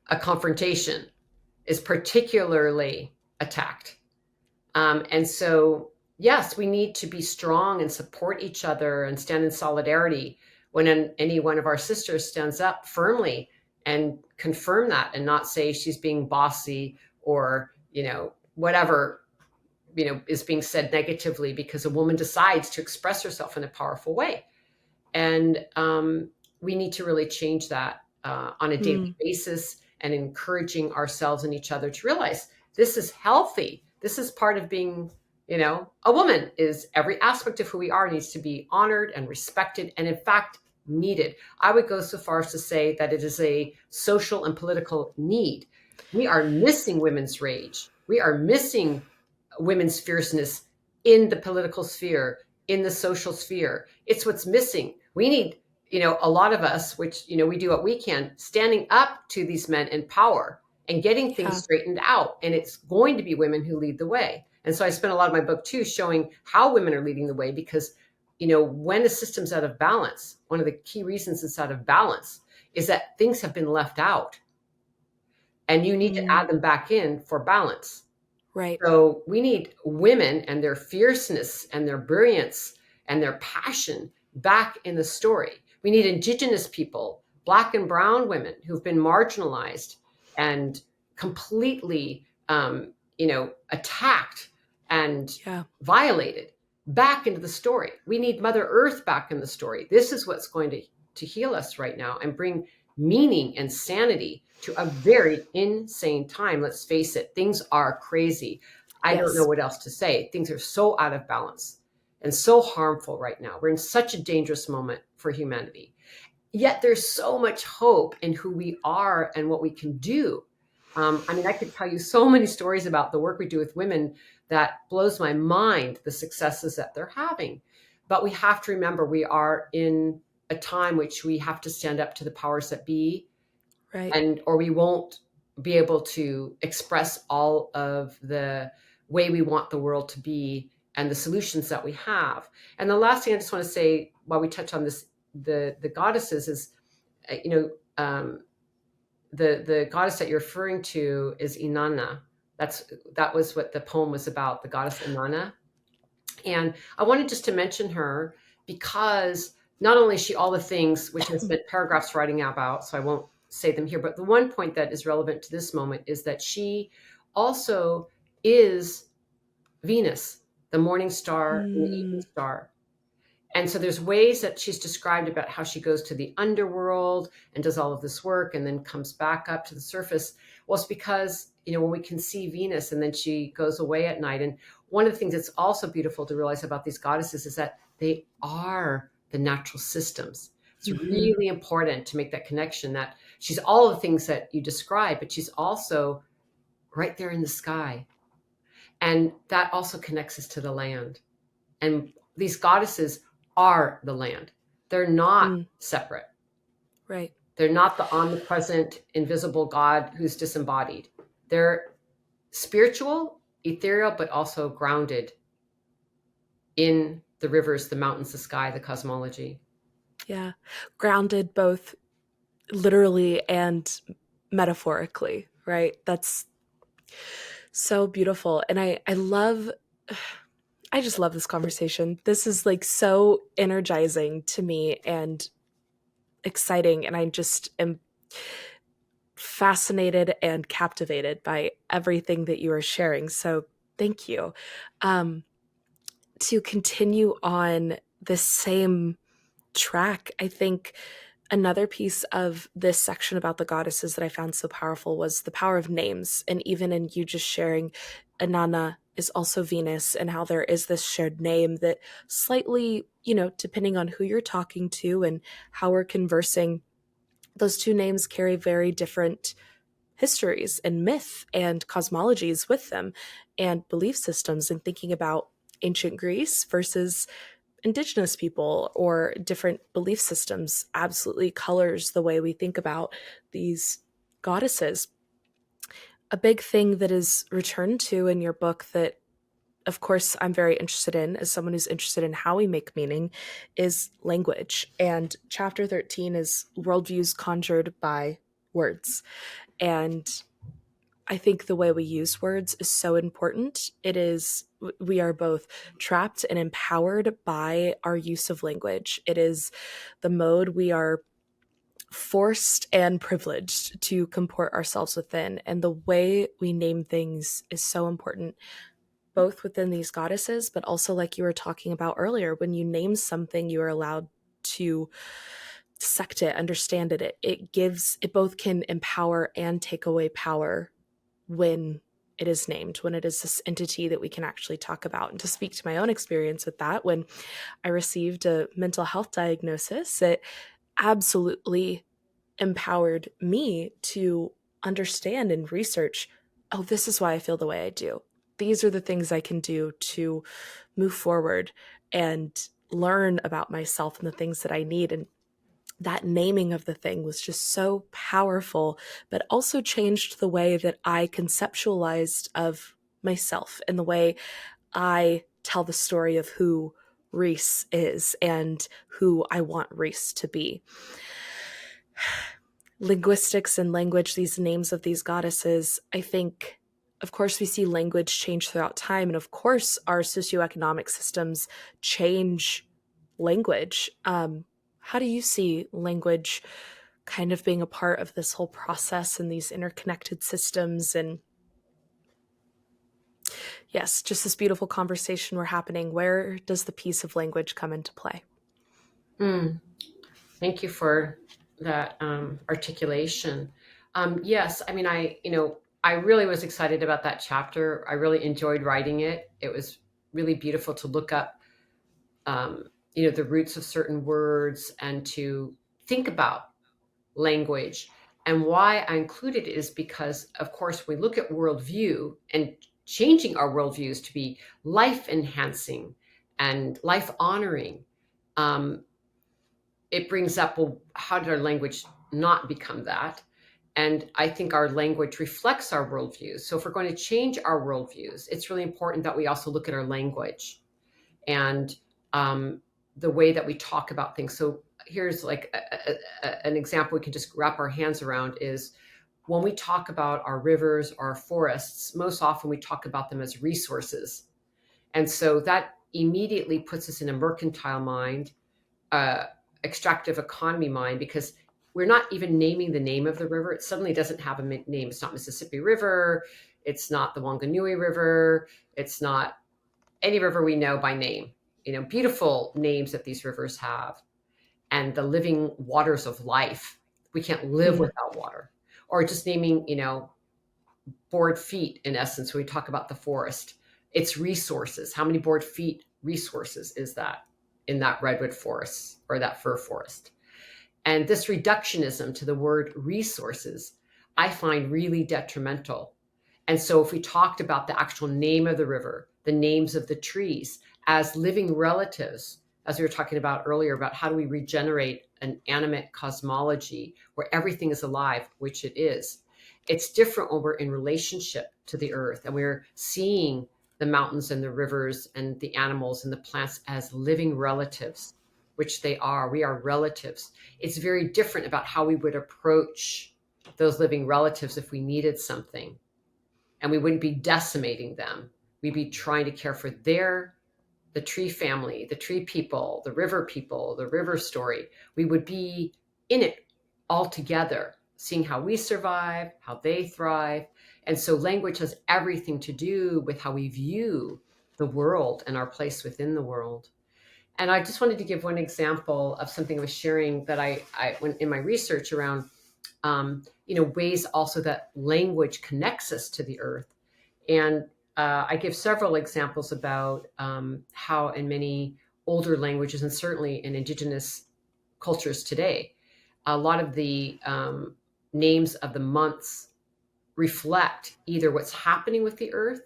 a confrontation is particularly attacked. And so, yes, we need to be strong and support each other and stand in solidarity when any one of our sisters stands up firmly and confirm that, and not say she's being bossy or, whatever, is being said negatively because a woman decides to express herself in a powerful way. And we need to really change that on a daily basis, and encouraging ourselves and each other to realize this is healthy. This is part of being, a woman. Is every aspect of who we are needs to be honored and respected, and in fact, needed. I would go so far as to say that it is a social and political need. We are missing women's rage. We are missing women's fierceness in the political sphere, in the social sphere. It's what's missing. We need, a lot of us, which, we do what we can, standing up to these men in power and getting things Yeah. straightened out. And it's going to be women who lead the way. And so I spent a lot of my book too showing how women are leading the way, because, you know, when a system's out of balance, one of the key reasons it's out of balance is that things have been left out and you need to add them back in for balance. Right. So we need women and their fierceness and their brilliance and their passion back in the story. We need Indigenous people, Black and brown women who've been marginalized and completely, attacked and violated, back into the story. We need Mother Earth back in the story. This is what's going to heal us right now and bring meaning and sanity to a very insane time. Let's face it, things are crazy. I don't know what else to say. Things are so out of balance and so harmful right now. We're in such a dangerous moment for humanity. Yet there's so much hope in who we are and what we can do. I could tell you so many stories about the work we do with women that blows my mind, the successes that they're having. But we have to remember we are in a time which we have to stand up to the powers that be, right? Or we won't be able to express all of the way we want the world to be and the solutions that we have. And the last thing I just want to say while we touch on this, the goddesses is, the goddess that you're referring to is Inanna. That was what the poem was about, the goddess Inanna. And I wanted just to mention her because not only is she all the things, which has been paragraphs writing about, so I won't say them here, but the one point that is relevant to this moment is that she also is Venus, the morning star and the evening star. And so there's ways that she's described about how she goes to the underworld and does all of this work and then comes back up to the surface. Well, it's because, when we can see Venus and then she goes away at night. And one of the things that's also beautiful to realize about these goddesses is that they are the natural systems. It's really important to make that connection that she's all the things that you describe, but she's also right there in the sky. And that also connects us to the land. And these goddesses are the land. They're not separate. Right. They're not the omnipresent, invisible God who's disembodied. They're spiritual, ethereal, but also grounded in the rivers, the mountains, the sky, the cosmology. Yeah. Grounded both literally and metaphorically, right? That's so beautiful. And I just love this conversation. This is like so energizing to me and exciting. And I just am fascinated and captivated by everything that you are sharing. So thank you. To continue on this same track, I think another piece of this section about the goddesses that I found so powerful was the power of names. And even in you just sharing, Inanna is also Venus, and how there is this shared name that slightly, depending on who you're talking to and how we're conversing, those two names carry very different histories and myth and cosmologies with them and belief systems, and thinking about ancient Greece versus indigenous people or different belief systems absolutely colors the way we think about these goddesses. A big thing that is returned to in your book that, of course, I'm very interested in as someone who's interested in how we make meaning is language. And chapter 13 is worldviews conjured by words. And I think the way we use words is so important. We are both trapped and empowered by our use of language. It is the mode we are forced and privileged to comport ourselves within. And the way we name things is so important, both within these goddesses, but also like you were talking about earlier, when you name something, you are allowed to dissect it, understand it. It both can empower and take away power when it is named, when it is this entity that we can actually talk about. And to speak to my own experience with that, when I received a mental health diagnosis, it absolutely empowered me to understand and research, oh, this is why I feel the way I do. These are the things I can do to move forward and learn about myself and the things that I need. And that naming of the thing was just so powerful, but also changed the way that I conceptualized of myself in the way I tell the story of who Reese is and who I want Reese to be. Linguistics and language, these names of these goddesses, I think, of course, we see language change throughout time. And of course, our socioeconomic systems change language. How do you see language kind of being a part of this whole process and these interconnected systems? And yes, just this beautiful conversation we're happening. Where does the piece of language come into play? Thank you for that articulation. Yes, I mean, I really was excited about that chapter. I really enjoyed writing it. It was really beautiful to look up, the roots of certain words and to think about language. And why I included it is because, of course, we look at worldview and changing our worldviews to be life enhancing and life honoring. It brings up, well, how did our language not become that? And I think our language reflects our worldviews. So if we're going to change our worldviews, it's really important that we also look at our language and the way that we talk about things. So here's like an example we can just wrap our hands around is when we talk about our rivers, our forests, most often we talk about them as resources. And so that immediately puts us in a mercantile mind, extractive economy mind, because we're not even naming the name of the river. It suddenly doesn't have a name. It's not Mississippi River. It's not the Wanganui River. It's not any river we know by name. Beautiful names that these rivers have, and the living waters of life. We can't live without water. Or just naming, board feet, in essence, when we talk about the forest. It's resources. How many board feet resources is that in that redwood forest or that fir forest? And this reductionism to the word resources, I find really detrimental. And so if we talked about the actual name of the river, the names of the trees as living relatives, as we were talking about earlier, about how do we regenerate an animate cosmology where everything is alive, which it is. It's different when we're in relationship to the earth and we're seeing the mountains and the rivers and the animals and the plants as living relatives, which they are. We are relatives. It's very different about how we would approach those living relatives if we needed something. And we wouldn't be decimating them. We'd be trying to care for the tree family, the tree people, the river story. We would be in it all together, seeing how we survive, how they thrive. And so language has everything to do with how we view the world and our place within the world. And I just wanted to give one example of something I was sharing that I went in my research around, ways also that language connects us to the earth. And I give several examples about how in many older languages, and certainly in indigenous cultures today, a lot of the names of the months reflect either what's happening with the earth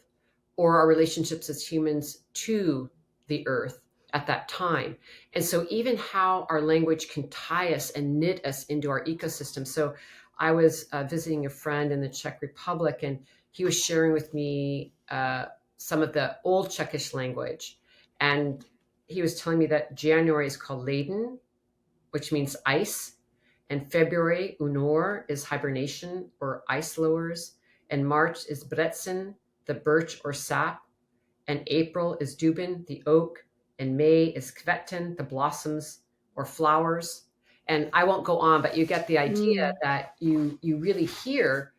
or our relationships as humans to the earth at that time. And so even how our language can tie us and knit us into our ecosystem. So I was visiting a friend in the Czech Republic, and he was sharing with me some of the old Czechish language. And he was telling me that January is called Leden, which means ice. And February, Unor, is hibernation or ice lowers. And March is Bretzen, the birch or sap. And April is Dubin, the oak. And May is Kvetten, the blossoms or flowers. And I won't go on, but you get the idea that you really hear,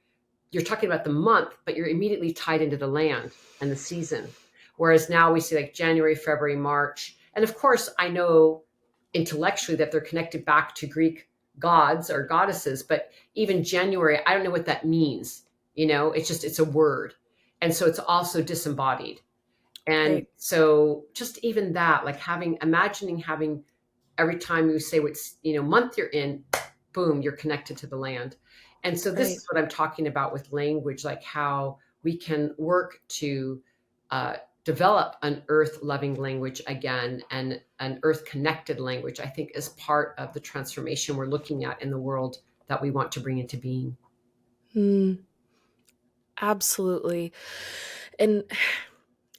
you're talking about the month, but you're immediately tied into the land and the season. Whereas now we see like January, February, March. And of course, I know intellectually that they're connected back to Greek gods or goddesses, but even January, I don't know what that means. It's a word. And so it's also disembodied. And Right. so just even that, like imagining having every time you say what's, month you're in, boom, you're connected to the land. And so this Right. is what I'm talking about with language, like how we can work to develop an earth-loving language again, and an earth-connected language, I think is part of the transformation we're looking at in the world that we want to bring into being. Absolutely. And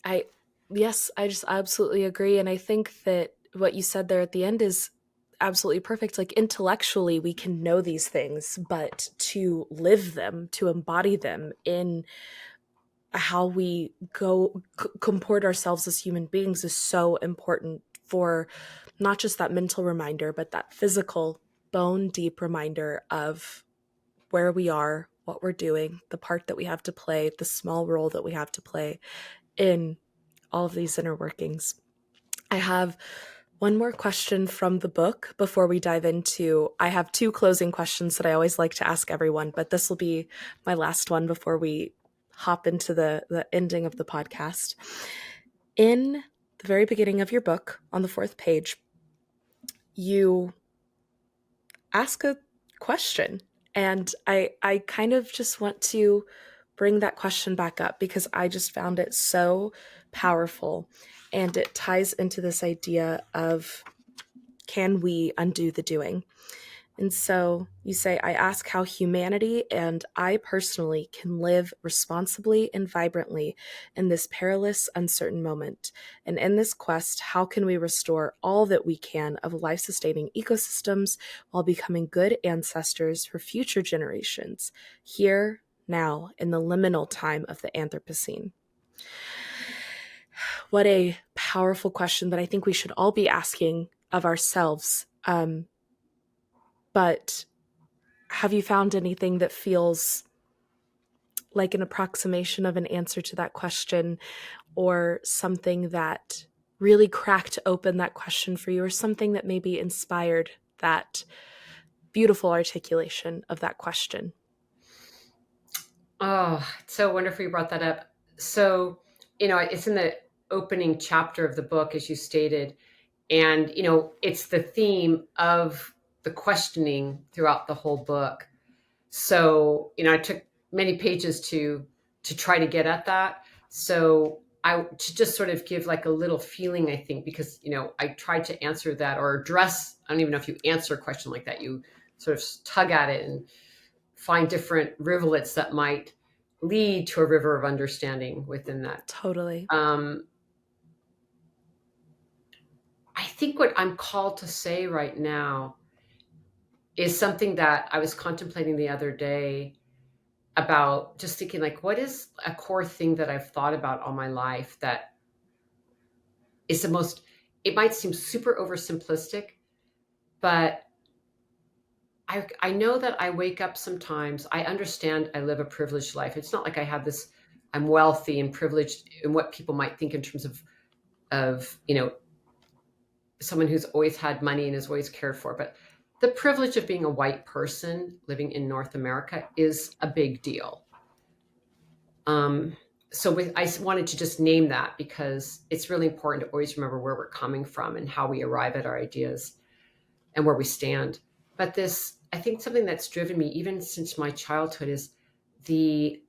I, yes, I just absolutely agree. And I think that what you said there at the end is absolutely perfect. Like intellectually, we can know these things, but to live them, to embody them in how we comport ourselves as human beings is so important for not just that mental reminder, but that physical, bone deep reminder of where we are, what we're doing, the part that we have to play, the small role that we have to play in all of these inner workings. I have one more question from the book before we dive into. I have two closing questions that I always like to ask everyone, but this will be my last one before we hop into the ending of the podcast. In the very beginning of your book, on the 4th page, you ask a question. And I kind of just want to bring that question back up because I just found it so powerful. And it ties into this idea of, can we undo the doing? And so you say, I ask how humanity and I personally can live responsibly and vibrantly in this perilous, uncertain moment. And in this quest, how can we restore all that we can of life-sustaining ecosystems while becoming good ancestors for future generations, here, now, in the liminal time of the Anthropocene? What a powerful question that I think we should all be asking of ourselves. But have you found anything that feels like an approximation of an answer to that question, or something that really cracked open that question for you, or something that maybe inspired that beautiful articulation of that question? Oh, it's so wonderful you brought that up. So, it's in the opening chapter of the book, as you stated, and, it's the theme of the questioning throughout the whole book. So, I took many pages to try to get at that. So to just sort of give like a little feeling, I think, because, I tried to answer that or address, I don't even know if you answer a question like that, you sort of tug at it and find different rivulets that might lead to a river of understanding within that. Totally. I think what I'm called to say right now is something that I was contemplating the other day, about just thinking like, what is a core thing that I've thought about all my life that is the most, it might seem super oversimplistic, but I know that I wake up sometimes, I understand I live a privileged life. It's not like I have this, I'm wealthy and privileged in what people might think in terms of, someone who's always had money and is always cared for. But the privilege of being a white person living in North America is a big deal. I wanted to just name that because it's really important to always remember where we're coming from and how we arrive at our ideas and where we stand. But I think something that's driven me even since my childhood is the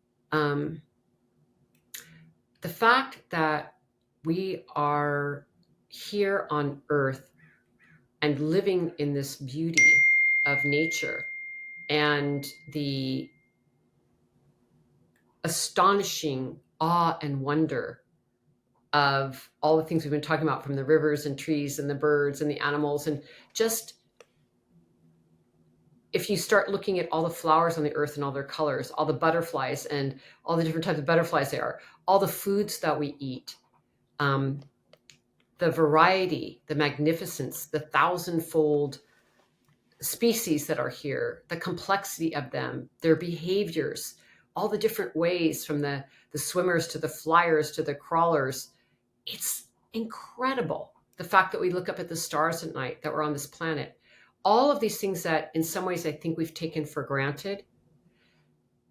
fact that we are here on Earth and living in this beauty of nature and the astonishing awe and wonder of all the things we've been talking about, from the rivers and trees and the birds and the animals. And just, if you start looking at all the flowers on the earth and all their colors, all the butterflies and all the different types of butterflies there are, all the foods that we eat, the variety, the magnificence, the thousandfold species that are here, the complexity of them, their behaviors, all the different ways, from the swimmers to the flyers to the crawlers. It's incredible. The fact that we look up at the stars at night, that we're on this planet, all of these things that in some ways I think we've taken for granted.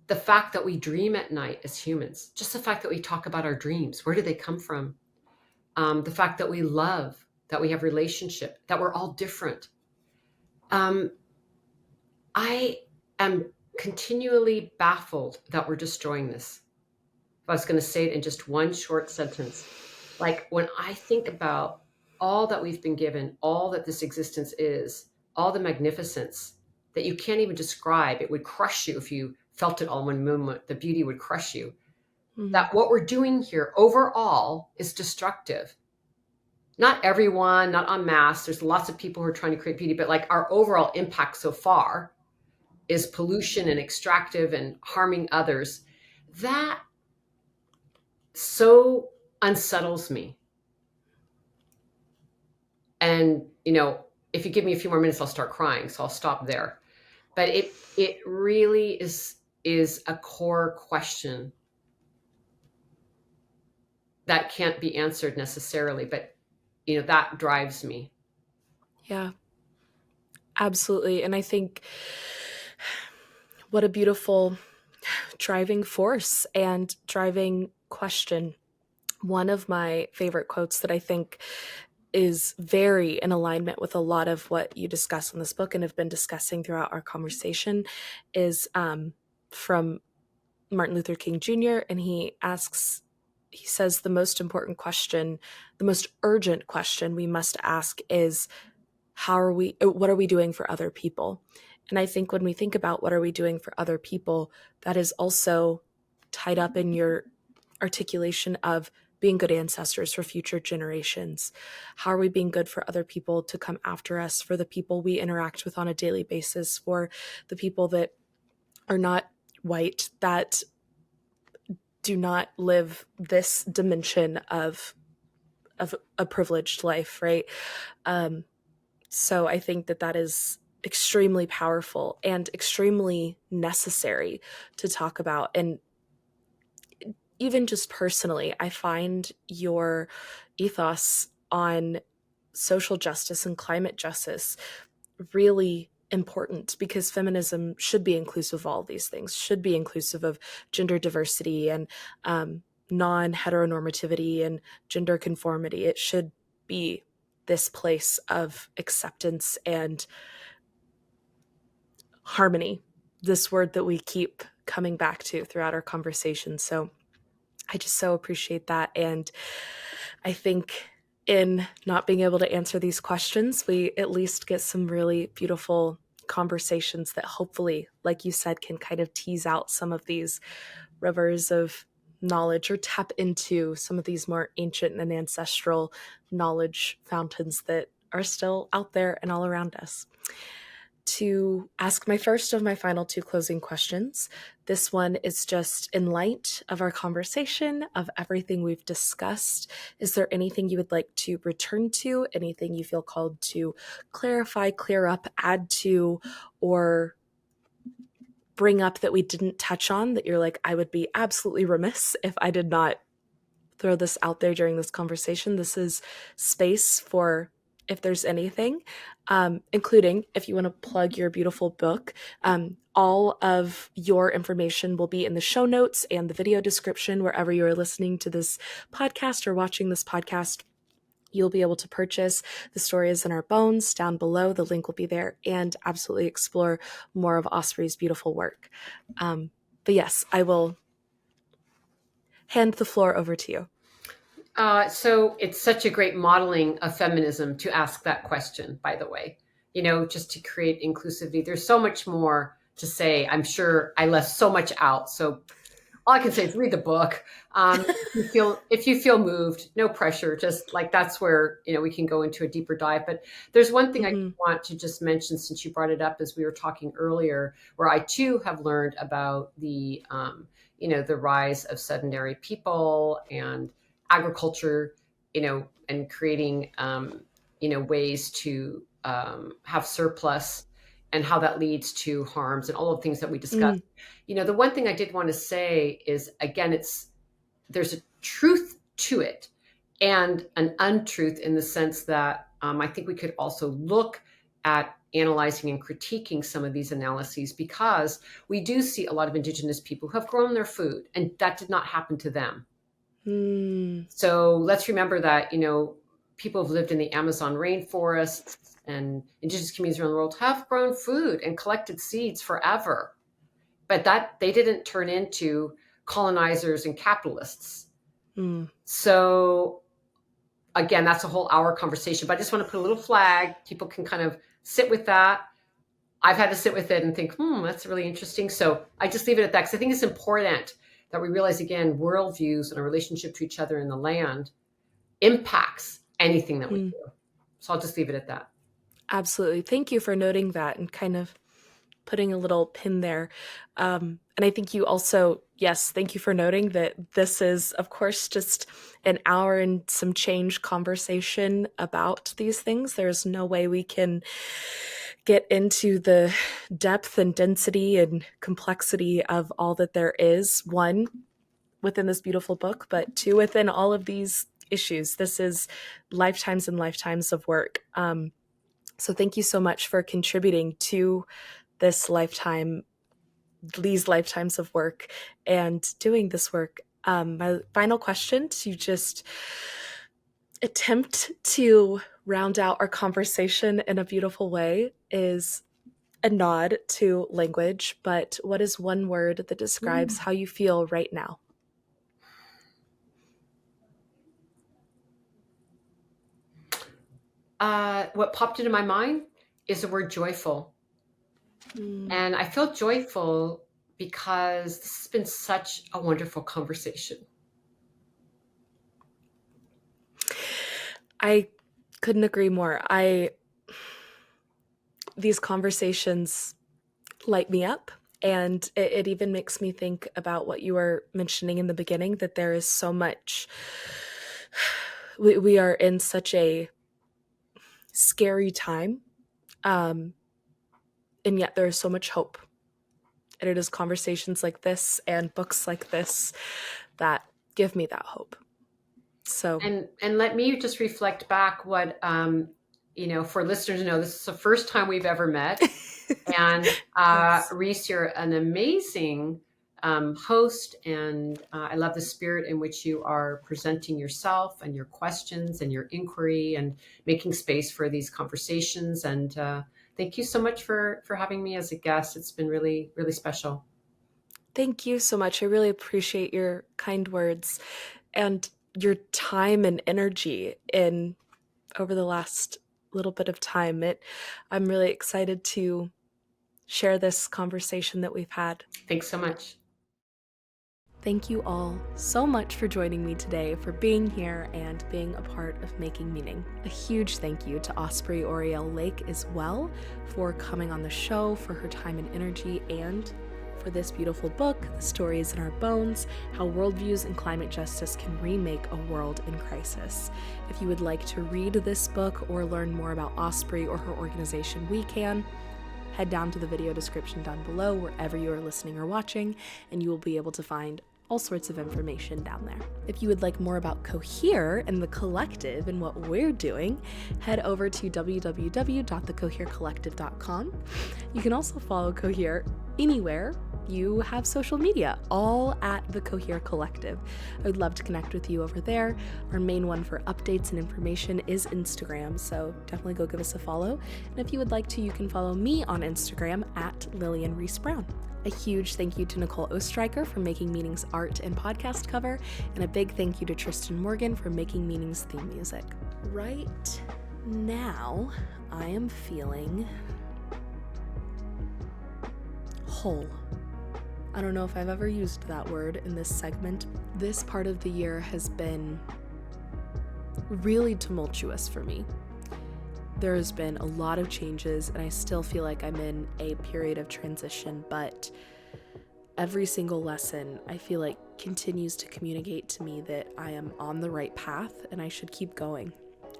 The fact that we dream at night as humans, just the fact that we talk about our dreams, where do they come from? The fact that we love, that we have relationship, that we're all different. I am continually baffled that we're destroying this. If I was going to say it in just one short sentence, like when I think about all that we've been given, all that this existence is, all the magnificence that you can't even describe, it would crush you if you felt it all in one moment. The beauty would crush you. that what we're doing here overall is destructive. Not everyone, not en masse. There's lots of people who are trying to create beauty, but like our overall impact so far is pollution and extractive and harming others. That so unsettles me. And, if you give me a few more minutes, I'll start crying. So I'll stop there. But it really is a core question that can't be answered necessarily, but that drives me. Yeah, absolutely. And I think what a beautiful driving force and driving question. One of my favorite quotes that I think is very in alignment with a lot of what you discuss in this book and have been discussing throughout our conversation is from Martin Luther King Jr. And he says the most important question, the most urgent question we must ask is, what are we doing for other people? And I think when we think about what are we doing for other people, that is also tied up in your articulation of being good ancestors for future generations. How are we being good for other people to come after us, for the people we interact with on a daily basis, for the people that are not white, that do not live this dimension of a privileged life, right? So I think that is extremely powerful and extremely necessary to talk about. And even just personally, I find your ethos on social justice and climate justice really important, because feminism should be inclusive of all these things, should be inclusive of gender diversity and non-heteronormativity and gender conformity. It should be this place of acceptance and harmony, this word that we keep coming back to throughout our conversation. So I just so appreciate that. And I think in not being able to answer these questions, we at least get some really beautiful conversations that hopefully, like you said, can kind of tease out some of these rivers of knowledge or tap into some of these more ancient and ancestral knowledge fountains that are still out there and all around us. To ask my first of my final two closing questions. This one is just in light of our conversation, of everything we've discussed. Is there anything you would like to return to? Anything you feel called to clarify, clear up, add to, or bring up that we didn't touch on that you're like, I would be absolutely remiss if I did not throw this out there during this conversation? This is space for if there's anything, including if you want to plug your beautiful book. All of your information will be in the show notes and the video description wherever you're listening to this podcast or watching this podcast. You'll be able to purchase The Story Is in Our Bones down below. The link will be there, and absolutely explore more of Osprey's beautiful work. But yes, I will hand the floor over to you. So it's such a great modeling of feminism to ask that question, by the way, just to create inclusivity. There's so much more to say. I'm sure I left so much out. So all I can say is read the book. If you feel moved, no pressure, just like that's where, we can go into a deeper dive. But there's one thing I want to just mention, since you brought it up as we were talking earlier, where I too have learned about the rise of sedentary people and agriculture, and creating, ways to have surplus, and how that leads to harms and all of the things that we discussed. The one thing I did want to say is, again, there's a truth to it and an untruth, in the sense that I think we could also look at analyzing and critiquing some of these analyses, because we do see a lot of Indigenous people who have grown their food, and that did not happen to them. So let's remember that, people who've lived in the Amazon rainforests and Indigenous communities around the world have grown food and collected seeds forever, but that they didn't turn into colonizers and capitalists. So again, that's a whole hour conversation, but I just want to put a little flag. People can kind of sit with that. I've had to sit with it and think, that's really interesting. So I just leave it at that, because I think it's important that we realize, again, worldviews and our relationship to each other and the land impacts anything that we do. So I'll just leave it at that. Absolutely. Thank you for noting that and kind of putting a little pin there. And I think you also, yes, thank you for noting that this is, of course, just an hour and some change conversation about these things. There's no way we can get into the depth and density and complexity of all that there is, one, within this beautiful book, but two, within all of these issues. This is lifetimes and lifetimes of work. So thank you so much for contributing to these lifetimes of work and doing this work. My final question to just attempt to round out our conversation in a beautiful way is a nod to language, but what is one word that describes how you feel right now? What popped into my mind is the word joyful. And I feel joyful because this has been such a wonderful conversation. I couldn't agree more. These conversations light me up, and it even makes me think about what you were mentioning in the beginning, that there is so much, we are in such a scary time, and yet there is so much hope. And it is conversations like this and books like this that give me that hope. So, and let me just reflect back what, for listeners to know, this is the first time we've ever met. And yes. Reese, you're an amazing host, and I love the spirit in which you are presenting yourself and your questions and your inquiry and making space for these conversations. And thank you so much for having me as a guest. It's been really, really special. Thank you so much. I really appreciate your kind words and your time and energy in over the last little bit of time. I'm really excited to share this conversation that we've had. Thanks so much. Thank you all so much for joining me today, for being here and being a part of Making Meaning. A huge thank you to Osprey Orielle Lake as well for coming on the show, for her time and energy, and for this beautiful book, The Story is in Our Bones, How Worldviews and Climate Justice Can Remake a World in Crisis. If you would like to read this book or learn more about Osprey or her organization WECAN, head down to the video description down below wherever you are listening or watching, and you will be able to find all sorts of information down there. If you would like more about Cohere and the collective and what we're doing, head over to www.thecoherecollective.com. You can also follow Cohere anywhere you have social media, all at the Cohere Collective. I would love to connect with you over there. Our main one for updates and information is Instagram, so definitely go give us a follow. And if you would like to, you can follow me on Instagram at Lillian Reese Brown. A huge thank you to Nicole Oesterreicher for making Meaning's art and podcast cover, and a big thank you to Tristan Morgan for making Meaning's theme music. Right now, I am feeling whole. I don't know if I've ever used that word in this segment. This part of the year has been really tumultuous for me. There has been a lot of changes, and I still feel like I'm in a period of transition, but every single lesson I feel like continues to communicate to me that I am on the right path and I should keep going.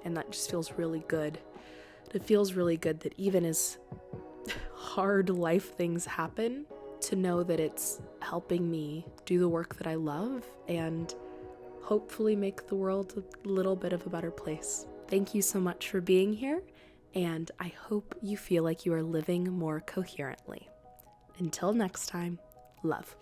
And that just feels really good. It feels really good that even as hard life things happen, to know that it's helping me do the work that I love and hopefully make the world a little bit of a better place. Thank you so much for being here, and I hope you feel like you are living more coherently. Until next time, love.